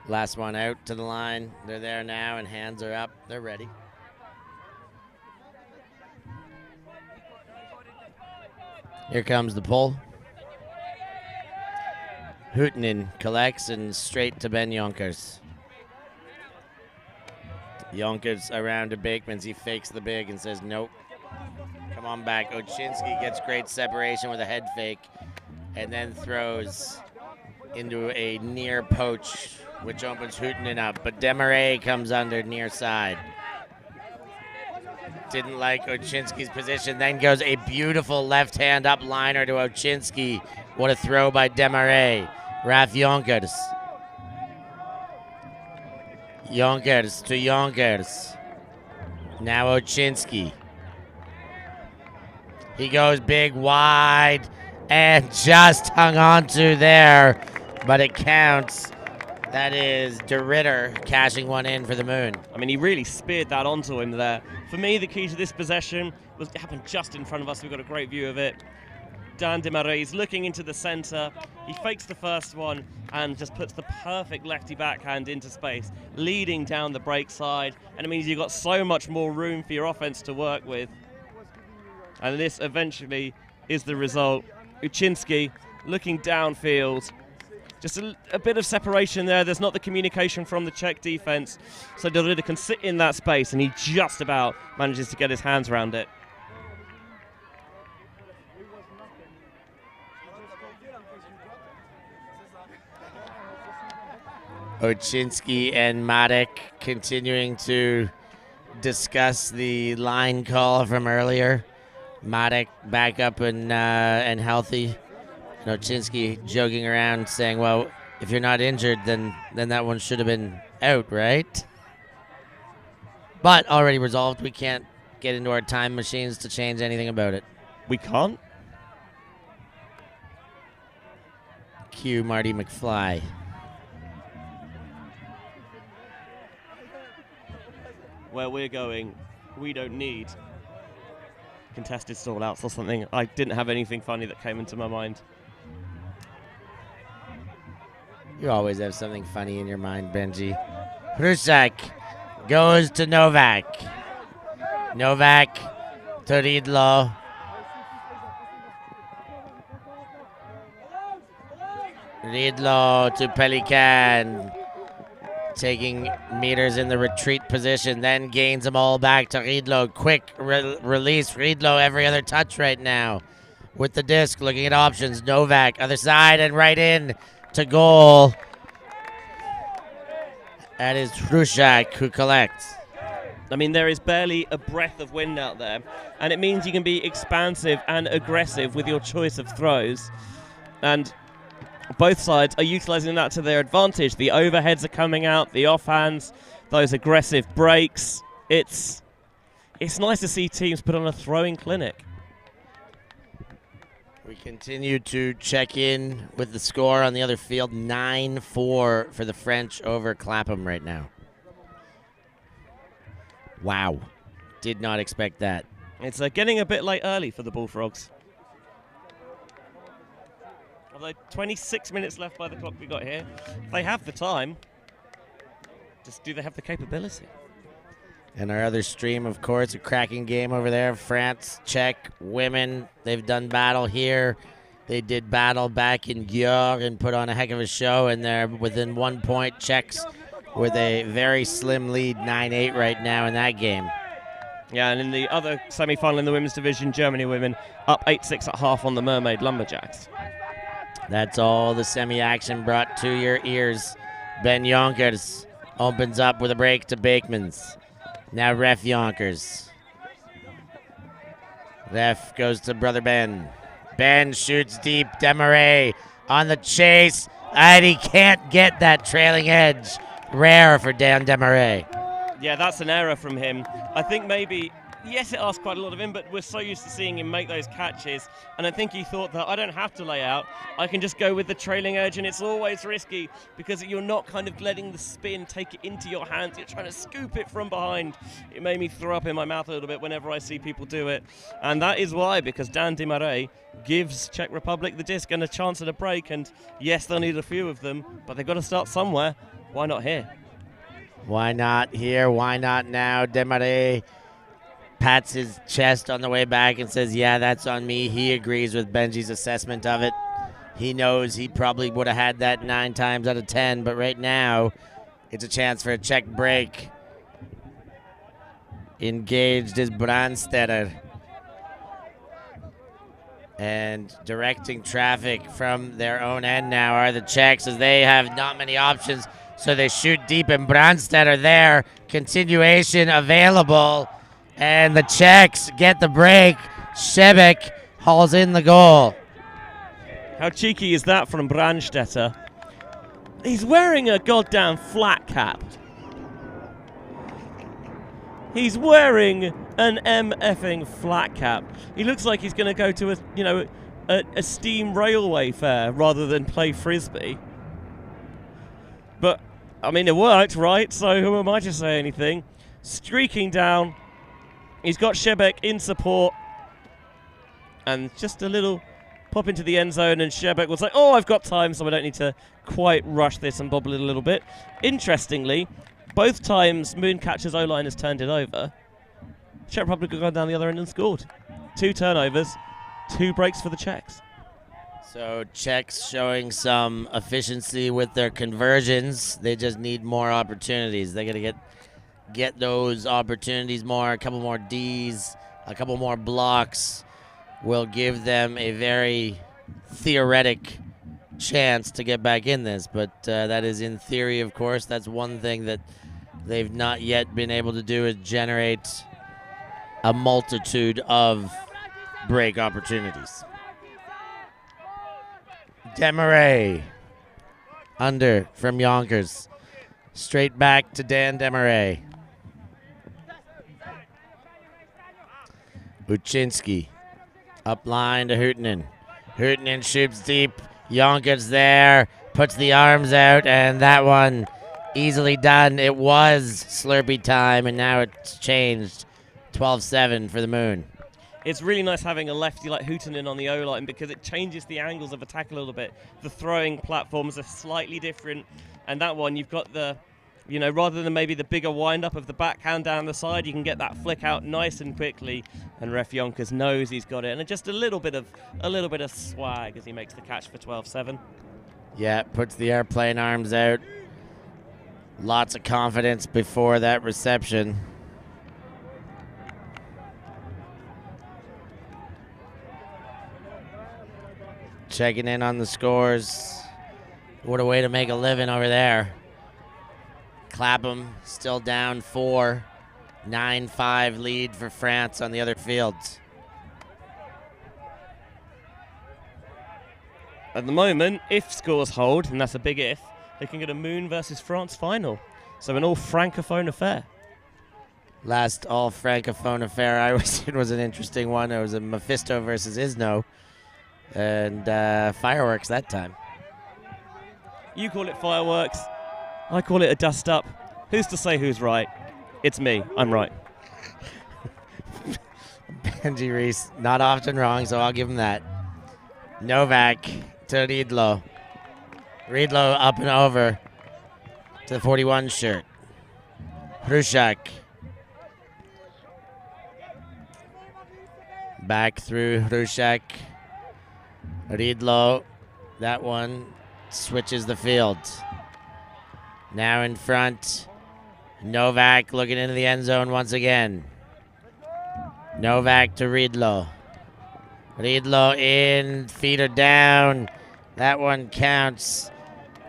S2: Last one out to the line. They're there now, and hands are up. They're ready. Here comes the pull. Hootinen collects and straight to Ben Jonkers. Jonkers around to Bakeman's. He fakes the big and says nope. Come on back. Oczynski gets great separation with a head fake and then throws into a near poach, which opens Hootinen up. But Demarais comes under near side. Didn't like Oczynski's position. Then goes a beautiful left hand up liner to Oczynski. What a throw by Demarais. Raf Jonkers. Jonkers to Jonkers. Now Oczynski. He goes big, wide, and just hung on to there, but it counts. That is De Ritter cashing one in for the Moon.
S3: I mean, he really speared that onto him there. For me, the key to this possession was it happened just in front of us. We've got a great view of it. Dan Demarais looking into the center. He fakes the first one and just puts the perfect lefty backhand into space, leading down the break side. And it means you've got so much more room for your offense to work with. And this eventually is the result. Oczynski looking downfield. Just a bit of separation there. There's not the communication from the Czech defense. So De Ritter can sit in that space, and he just about manages to get his hands around it.
S2: Oczynski and Matic continuing to discuss the line call from earlier. Matic back up and healthy. Oczynski joking around saying, well, if you're not injured, then that one should have been out, right? But already resolved. We can't get into our time machines to change anything about it.
S3: We can't?
S2: Cue Marty McFly.
S3: Where we're going, we don't need contested stall outs or something. I didn't have anything funny that came into my mind.
S2: You always have something funny in your mind, Benji. Hrusak goes to Novak. Novak to Riedlo. Riedlo to Pelican. Taking meters in the retreat position, then gains them all back to Riedlo. Quick release. Riedlo every other touch right now. With the disc, looking at options. Novak, other side, and right in to goal. That is Hrusak who collects.
S3: I mean, there is barely a breath of wind out there, and it means you can be expansive and aggressive with your choice of throws. And both sides are utilizing that to their advantage. The overheads are coming out, the offhands, those aggressive breaks. It's nice to see teams put on a throwing clinic.
S2: We continue to check in with the score on the other field. 9-4 for the French over Clapham right now. Wow. Did not expect that.
S3: It's getting a bit late early for the Bullfrogs. Although 26 minutes left by the clock we got here. They have the time. Just do they have the capability?
S2: And our other stream, of course, a cracking game over there. France, Czech, women. They've done battle here. They did battle back in Győr and put on a heck of a show. And they're within 1 point. Czechs with a very slim lead, 9-8 right now in that game.
S3: Yeah, and in the other semi-final in the women's division, Germany women up 8-6 at half on the Mermaid Lumberjacks.
S2: That's all the semi-action brought to your ears. Ben Yonkers opens up with a break to Beekmans. Now Ref Yonkers. Ref goes to brother Ben. Ben shoots deep. Demarais on the chase. And he can't get that trailing edge. Rare for Dan Demarais.
S3: Yeah, that's an error from him. I think maybe, yes, it asked quite a lot of him, but we're so used to seeing him make those catches. And I think he thought that I don't have to lay out. I can just go with the trailing edge, and it's always risky because you're not kind of letting the spin take it into your hands. You're trying to scoop it from behind. It made me throw up in my mouth a little bit whenever I see people do it. And that is why, because Dan Demarais gives Czech Republic the disc and a chance at a break. And yes, they'll need a few of them, but they've got to start somewhere. Why not here?
S2: Why not here? Why not now? Demarais pats his chest on the way back and says, yeah, that's on me. He agrees with Benji's assessment of it. He knows he probably would have had that 9 times out of 10, but right now it's a chance for a Czech break. Engaged is Brandstetter. And directing traffic from their own end now are the Czechs, as they have not many options. So they shoot deep, and Brandstetter there. Continuation available. And the Czechs get the break. Šebek hauls in the goal.
S3: How cheeky is that from Brandstetter? He's wearing a goddamn flat cap. He's wearing an MFing flat cap. He looks like he's going to go to a steam railway fair rather than play frisbee. But I mean, it worked, right? So who am I to say anything? Streaking down. He's got Šebek in support. And just a little pop into the end zone, and Šebek was like, oh, I've got time, so I don't need to quite rush this and bobble it a little bit. Interestingly, both times Mooncatchers O-line has turned it over, Czech Republic have gone down the other end and scored. 2 turnovers, 2 breaks for the Czechs.
S2: So Czechs showing some efficiency with their conversions. They just need more opportunities. They got to get those opportunities more. A couple more Ds, a couple more blocks will give them a very theoretic chance to get back in this. But that is in theory, of course. That's one thing that they've not yet been able to do, is generate a multitude of break opportunities. Demarais under from Yonkers. Straight back to Dan Demarais. Uczynski up line to Huhtinen. Huhtinen shoots deep. Yonkers there, puts the arms out, and that one easily done. It was Slurpee time, and now it's changed. 12-7 for the Moon.
S3: It's really nice having a lefty like Huhtinen on the O-line because it changes the angles of attack a little bit. The throwing platforms are slightly different, and that one you've got the, rather than maybe the bigger wind-up of the backhand down the side, you can get that flick out nice and quickly, and Ref Yonkers knows he's got it, and just a little bit of swag as he makes the catch for 12-7.
S2: Yeah, puts the airplane arms out. Lots of confidence before that reception. Checking in on the scores. What a way to make a living over there. Clapham still down 4. 9-5 lead for France on the other fields.
S3: At the moment, if scores hold, and that's a big if, they can get a Moon versus France final. So an all-francophone affair.
S2: Last all-francophone affair I was in was an interesting one. It was a Mephisto versus Isno. And fireworks that time.
S3: You call it fireworks. I call it a dust-up. Who's to say who's right? It's me. I'm right.
S2: Benji Reese, not often wrong, so I'll give him that. Novak to Riedlo. Riedlo up and over to the 41 shirt. Hrušák. Back through Hrušák. Riedlo, that one switches the field. Now in front, Novak looking into the end zone once again. Novak to Riedlo. Riedlo in, feet are down. That one counts.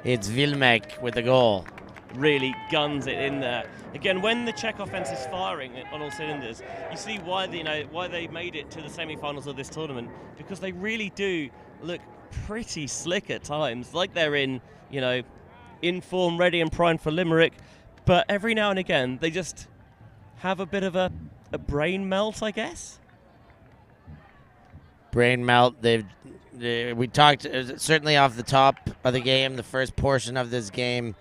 S2: It's Wilmek with the goal.
S3: Really guns it in there. Again, when the Czech offense is firing on all cylinders, you see why they made it to the semi-finals of this tournament, because they really do look pretty slick at times, like they're in form, ready and primed for Limerick. But every now and again, they just have a bit of a brain melt, I guess.
S2: Brain melt. We talked certainly off the top of the game, the first portion of this game,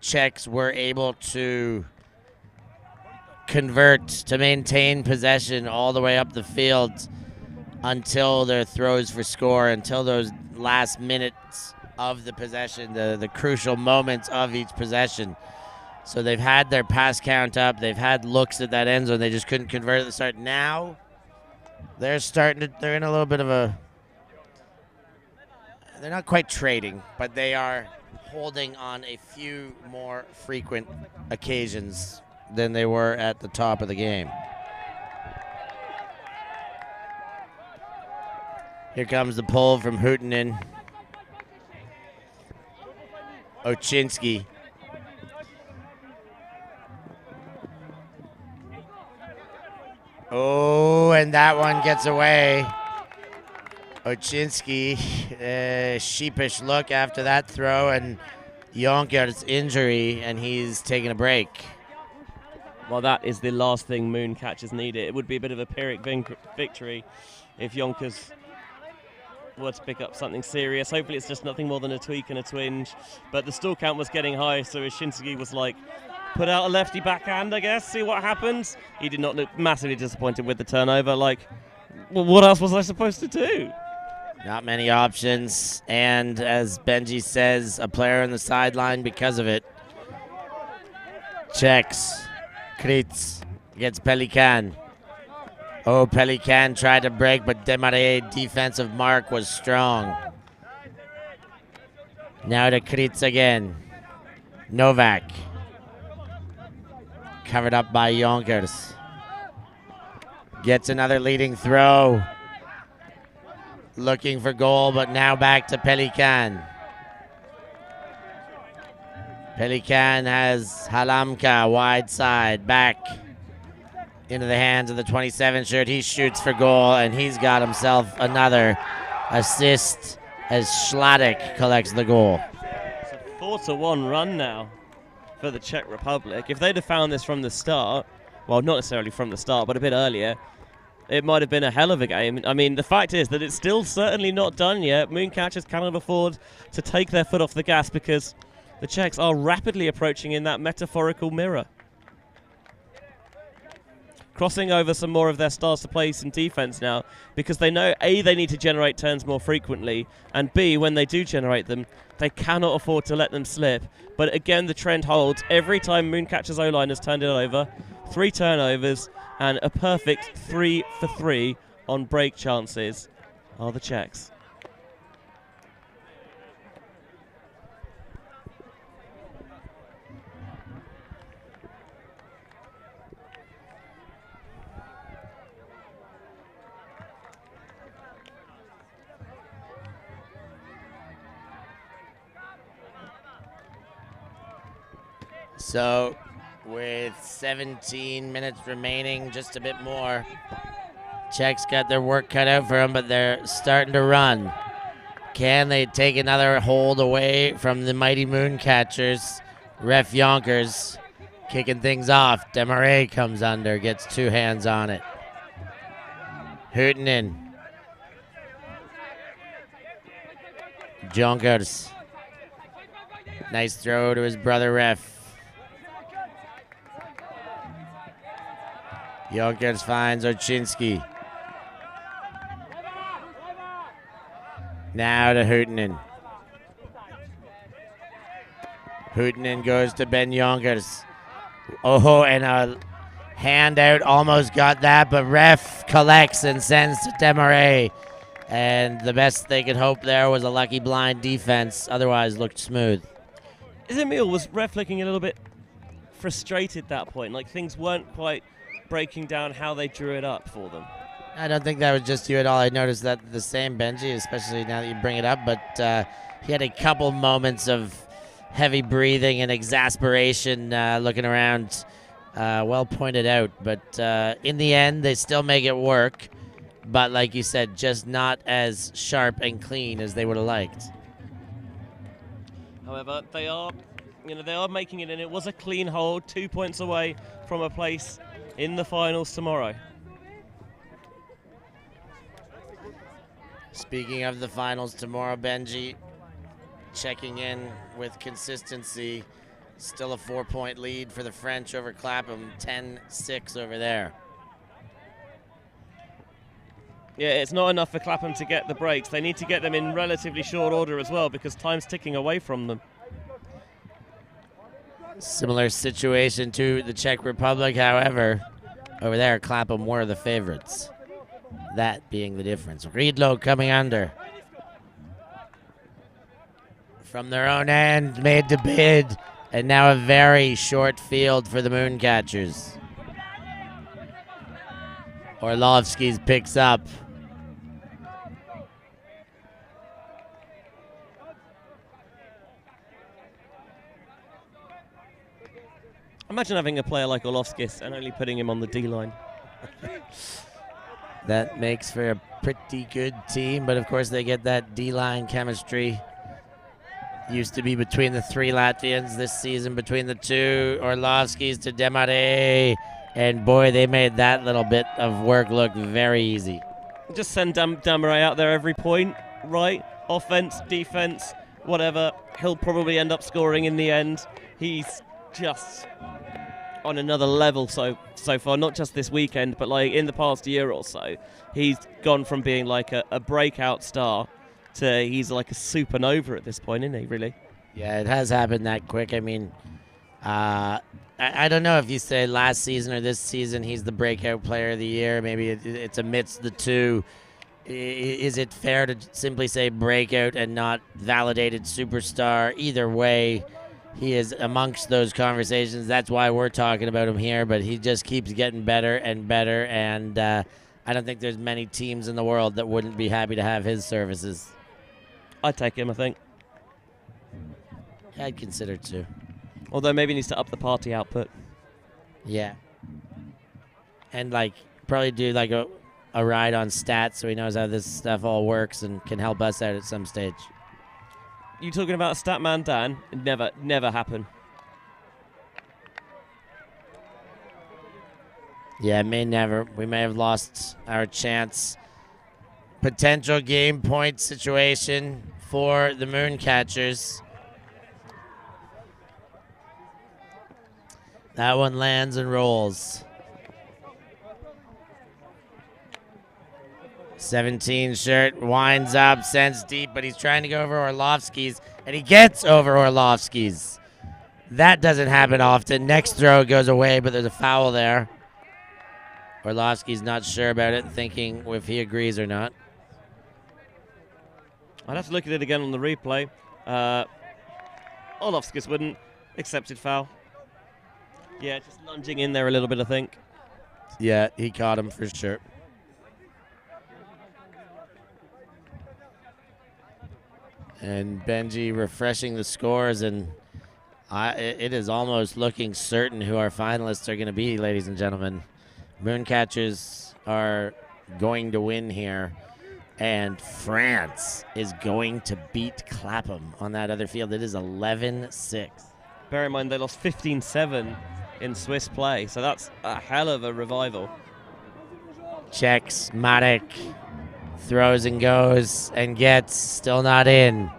S2: Czechs were able to convert, to maintain possession all the way up the field until their throws for score, until those last minutes of the possession, the crucial moments of each possession. So they've had their pass count up, they've had looks at that end zone, they just couldn't convert at the start. Now they're in a little bit of they're not quite trading, but they are holding on a few more frequent occasions than they were at the top of the game. Here comes the pull from Hutinen. Oczynski. Oh, and that one gets away. Oczynski, sheepish look after that throw, and Jonker's injury, and he's taking a break.
S3: Well, that is the last thing Mooncatchers needed. It would be a bit of a Pyrrhic victory if Jonkers were to pick up something serious. Hopefully it's just nothing more than a tweak and a twinge. But the stall count was getting high, so Oczynski was like, put out a lefty backhand, I guess, see what happens. He did not look massively disappointed with the turnover. Like, well, what else was I supposed to do?
S2: Not many options, and as Benji says, a player on the sideline because of it. Checks. Kritz gets Pelican. Oh, Pelican tried to break, but Desmarais' defensive mark was strong. Now to Kritz again. Novak. Covered up by Jonkers. Gets another leading throw. Looking for goal, but now back to Pelican. Pelican has Halamka wide side, back into the hands of the 27 shirt. He shoots for goal, and he's got himself another assist as Schladek collects the goal.
S3: It's a 4-1 run now for the Czech Republic. If they'd have found this from the start, well, not necessarily from the start, but a bit earlier, it might have been a hell of a game. I mean, the fact is that it's still certainly not done yet. Mooncatchers cannot afford to take their foot off the gas because the Czechs are rapidly approaching in that metaphorical mirror. Crossing over some more of their stars to play some defense now because they know, A, they need to generate turns more frequently, and B, when they do generate them, they cannot afford to let them slip. But again, the trend holds. Every time Mooncatchers O-line has turned it over, 3 turnovers, and a perfect 3 for 3 on break chances are the Czechs.
S2: So, with 17 minutes remaining, just a bit more, Czechs got their work cut out for them, but they're starting to run. Can they take another hold away from the mighty Mooncatchers? Ref Jonkers kicking things off. Desmarais comes under, gets 2 hands on it. Hutinen. Jonkers. Nice throw to his brother Ref. Jonkers finds Oczynski. Now to Hutinen. Hutinen goes to Ben Jonkers. Oh, and a handout, almost got that, but ref collects and sends to Desmarais. And the best they could hope there was a lucky blind defense. Otherwise, looked smooth.
S3: Emil, was ref looking a little bit frustrated at that point? Like things weren't quite breaking down how they drew it up for them.
S2: I don't think that was just you at all. I noticed that the same, Benji, especially now that you bring it up, but he had a couple moments of heavy breathing and exasperation looking around. Well pointed out, but in the end, they still make it work. But like you said, just not as sharp and clean as they would have liked.
S3: However, they are making it, and it was a clean hold, 2 points away from a place in the finals tomorrow.
S2: Speaking of the finals tomorrow, Benji, checking in with consistency. Still a 4-point lead for the French over Clapham, 10-6 over there.
S3: Yeah, it's not enough for Clapham to get the breaks. They need to get them in relatively short order as well because time's ticking away from them.
S2: Similar situation to the Czech Republic, however, over there Clapham were the favorites. That being the difference. Riedlo coming under. From their own end, made to bid. And now a very short field for the Mooncatchers. Orlovsky's picks up.
S3: Imagine having a player like Orlovskis and only putting him on the D-line.
S2: That makes for a pretty good team, but of course they get that D-line chemistry. Used to be between the 3 Latvians, this season between the 2 Orlovskis to Demare. And boy, they made that little bit of work look very easy.
S3: Just send Demare out there every point, right? Offense, defense, whatever. He'll probably end up scoring in the end. He's just on another level so far, not just this weekend, but like in the past year or so. He's gone from being like a breakout star to he's like a supernova at this point, isn't he, really?
S2: Yeah, it has happened that quick. I mean, I don't know if you say last season or this season he's the breakout player of the year. Maybe it's amidst the two. Is it fair to simply say breakout and not validated superstar? Either way, he is amongst those conversations. That's why we're talking about him here, but he just keeps getting better and better, and I don't think there's many teams in the world that wouldn't be happy to have his services.
S3: I'd take him, I think.
S2: I'd consider too.
S3: Although maybe he needs to up the party output.
S2: Yeah. And like probably do like a ride on stats so he knows how this stuff all works and can help us out at some stage.
S3: You talking about Statman Dan? Never happen.
S2: Yeah, it may never. We may have lost our chance. Potential game point situation for the Mooncatchers. That one lands and rolls. 17 shirt, winds up, sends deep, but he's trying to go over Orlovsky's, and he gets over Orlovsky's. That doesn't happen often. Next throw goes away, but there's a foul there. Orlovsky's not sure about it, thinking if he agrees or not.
S3: I'd have to look at it again on the replay. Orlovskis wouldn't. Accepted foul. Yeah, just lunging in there a little bit, I think.
S2: Yeah, he caught him for sure. And Benji refreshing the scores, and it is almost looking certain who our finalists are going to be, ladies and gentlemen. Mooncatchers are going to win here, and France is going to beat Clapham on that other field. It is 11-6.
S3: Bear in mind they lost 15-7 in Swiss play, so that's a hell of a revival.
S2: Checks, Matic throws and goes and gets, still not in.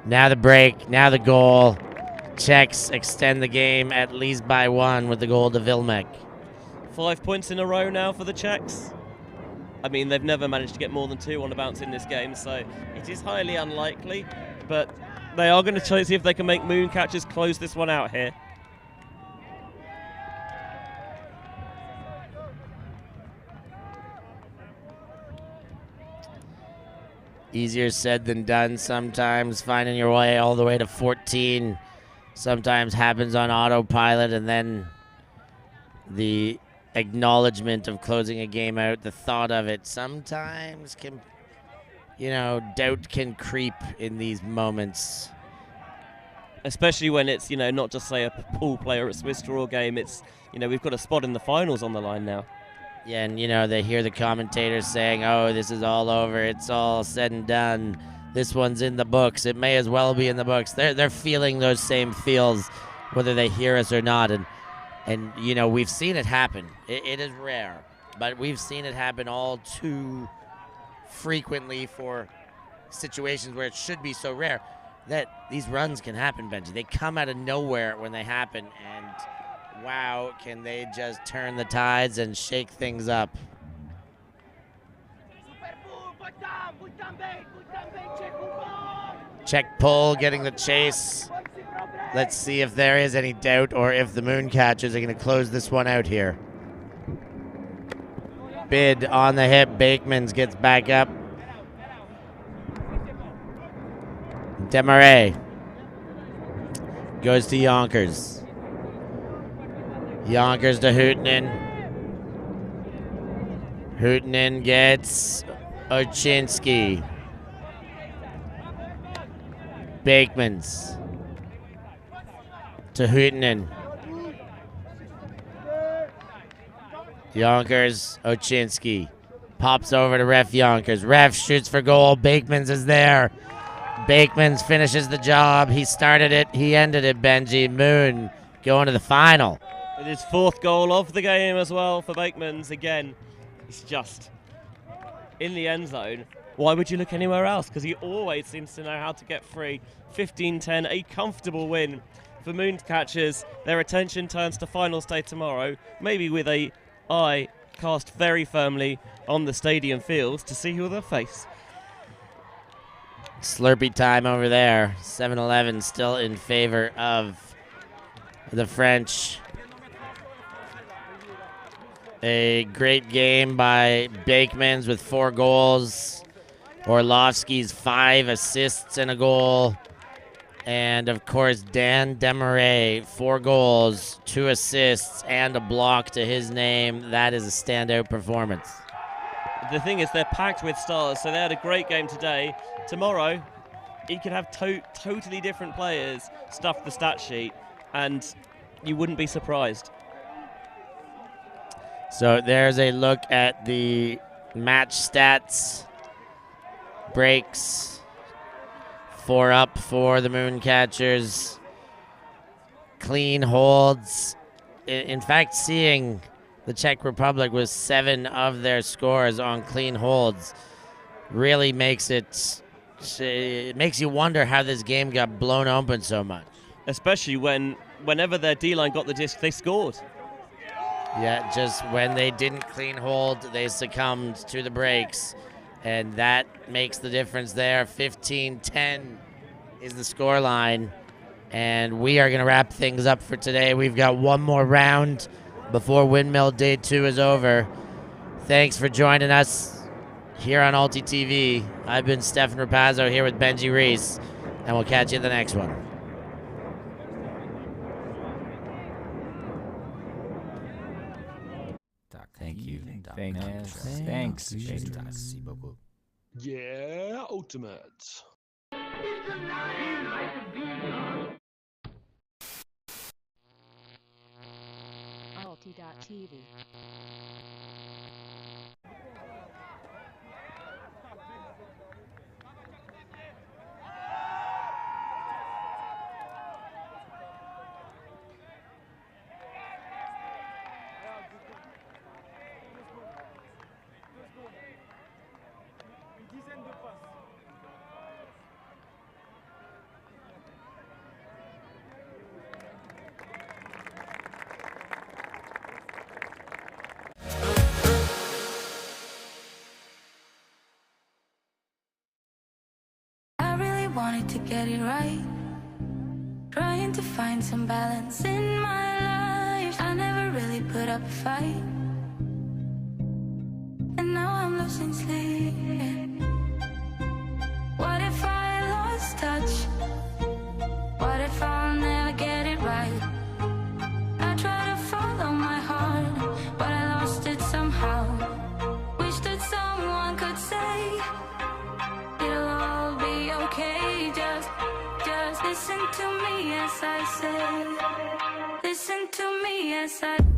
S2: Now the break, now the goal. Czechs extend the game at least by 1 with the goal to Vilmek.
S3: 5 points in a row now for the Czechs. I mean, they've never managed to get more than 2 on a bounce in this game, so it is highly unlikely, but they are going to try to see if they can make Mooncatchers close this one out here.
S2: Easier said than done sometimes. Finding your way all the way to 14 sometimes happens on autopilot, and then the acknowledgement of closing a game out, the thought of it sometimes can, doubt can creep in these moments.
S3: Especially when it's, not just, say, a pool play or a Swiss draw game. It's, we've got a spot in the finals on the line now.
S2: Yeah, and, they hear the commentators saying, oh, this is all over. It's all said and done. This one's in the books. It may as well be in the books. They're feeling those same feels, whether they hear us or not. And we've seen it happen. It is rare, but we've seen it happen all too frequently for situations where it should be so rare that these runs can happen, Benji. They come out of nowhere when they happen, and wow, can they just turn the tides and shake things up. Czech pull, getting the chase. Let's see if there is any doubt or if the Mooncatchers are going to close this one out here. Bid on the hip. Bakemans gets back up. Demarais goes to Yonkers. Yonkers to Hootinen. Hootinen gets Oczynski. Bakemans to Hootinen. Yonkers, Oczynski. Pops over to Ref Yonkers. Ref shoots for goal. Bakemans is there. Bakemans finishes the job. He started it. He ended it, Benji. Moon going to the final.
S3: It is 4th goal of the game as well for Bakemans. Again, it's just in the end zone. Why would you look anywhere else? Because he always seems to know how to get free. 15-10, a comfortable win for Mooncatchers. Their attention turns to finals day tomorrow, maybe with a eye cast very firmly on the stadium fields to see who they'll face.
S2: Slurpee time over there. 7-11 still in favor of the French. A great game by Bakemans with 4 goals. Orlovsky's 5 assists and a goal. And, of course, Dan Demarais, 4 goals, 2 assists, and a block to his name. That is a standout performance.
S3: The thing is, they're packed with stars, so they had a great game today. Tomorrow, you could have totally different players stuff the stat sheet, and you wouldn't be surprised.
S2: So there's a look at the match stats. Breaks. 4 up for the Mooncatchers. Clean holds. In fact, seeing the Czech Republic with 7 of their scores on clean holds really makes it makes you wonder how this game got blown open so much.
S3: Especially whenever their D-line got the disc, they scored.
S2: Yeah, just when they didn't clean hold, they succumbed to the breaks. And that makes the difference there. 15-10 is the scoreline. And we are going to wrap things up for today. We've got one more round before Windmill Day 2 is over. Thanks for joining us here on ulti.TV. I've been Stef Pazzo here with Benji Reese, and we'll catch you in the next one.
S5: Thank you.
S9: Thanks.
S10: Yeah, ultimate.
S11: ulti.TV.
S1: Wanted to get it right, trying to find some balance in my life. I never really put up a fight, and now I'm losing sleep. What if I lost touch? What if I'll never get it right? I try to follow my heart, but I Listen to me as I say. Listen to me as I